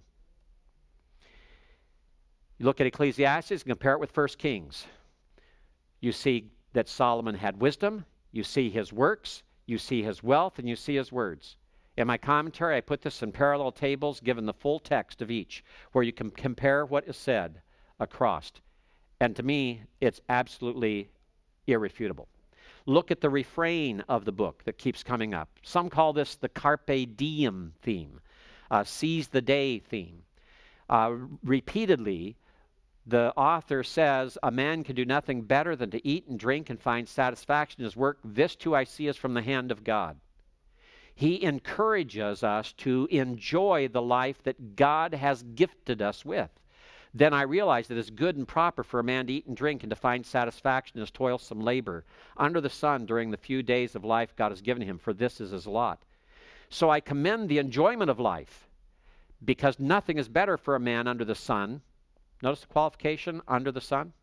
You look at Ecclesiastes and compare it with 1 Kings. You see that Solomon had wisdom, you see his works, you see his wealth, and you see his words. In my commentary, I put this in parallel tables, given the full text of each, where you can compare what is said across. And to me, it's absolutely irrefutable. Look at the refrain of the book that keeps coming up. Some call this the Carpe Diem theme, seize the day theme. Repeatedly, the author says, a man can do nothing better than to eat and drink and find satisfaction in his work. This too I see is from the hand of God. He encourages us to enjoy the life that God has gifted us with. Then I realized that it's good and proper for a man to eat and drink and to find satisfaction in his toilsome labor under the sun during the few days of life God has given him, for this is his lot. So I commend the enjoyment of life, because nothing is better for a man under the sun. Notice the qualification, under the sun.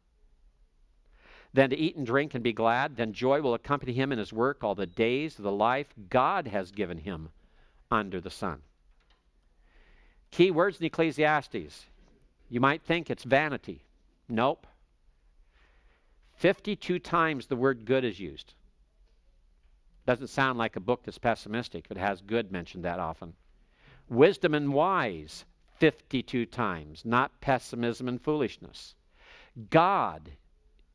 Than to eat and drink and be glad. Then joy will accompany him in his work all the days of the life God has given him under the sun. Key words in Ecclesiastes. You might think it's vanity. Nope. 52 times the word good is used. Doesn't sound like a book that's pessimistic if it has good mentioned that often. Wisdom and wise, 52 times, not pessimism and foolishness. God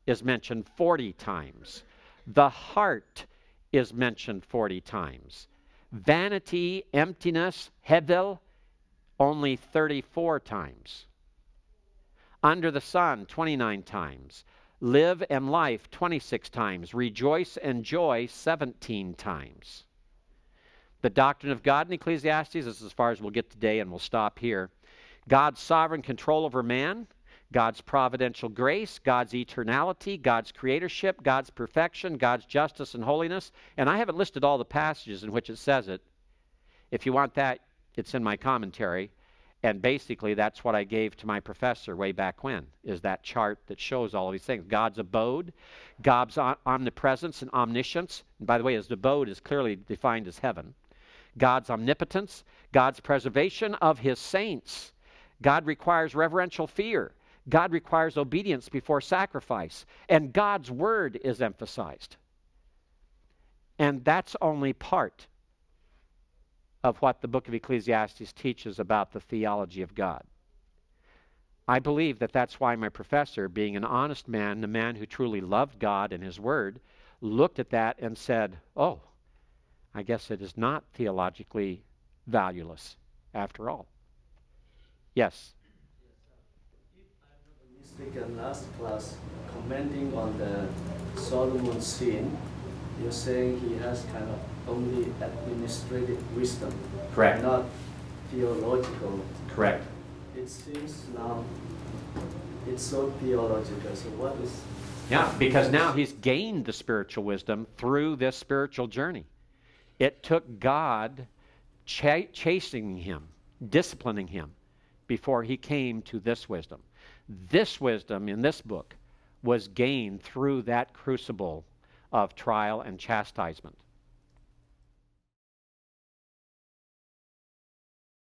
is mentioned 40 times. The heart is mentioned 40 times. Vanity, emptiness, hevel, only 34 times. Under the sun, 29 times. Live and life, 26 times. Rejoice and joy, 17 times. The doctrine of God in Ecclesiastes, this is as far as we'll get today, and we'll stop here. God's sovereign control over man, God's providential grace, God's eternality, God's creatorship, God's perfection, God's justice and holiness. And I haven't listed all the passages in which it says it. If you want that, it's in my commentary. And basically, that's what I gave to my professor way back when, is that chart that shows all of these things. God's abode, God's omnipresence and omniscience. And by the way, his abode is clearly defined as heaven. God's omnipotence, God's preservation of his saints. God requires reverential fear. God requires obedience before sacrifice. And God's word is emphasized. And that's only part of what the book of Ecclesiastes teaches about the theology of God. I believe that that's why my professor, being an honest man, a man who truly loved God and his word, looked at that and said, oh, I guess it is not theologically valueless after all. Yes? If I'm not mistaken, last class, commenting on the Solomon's sin, you're saying he has kind of only administrative wisdom. Correct. Not theological. Correct. It seems now it's so theological. So what is... Yeah, because now he's gained the spiritual wisdom through this spiritual journey. It took God chastening him, disciplining him, before he came to this wisdom. This wisdom in this book was gained through that crucible of trial and chastisement.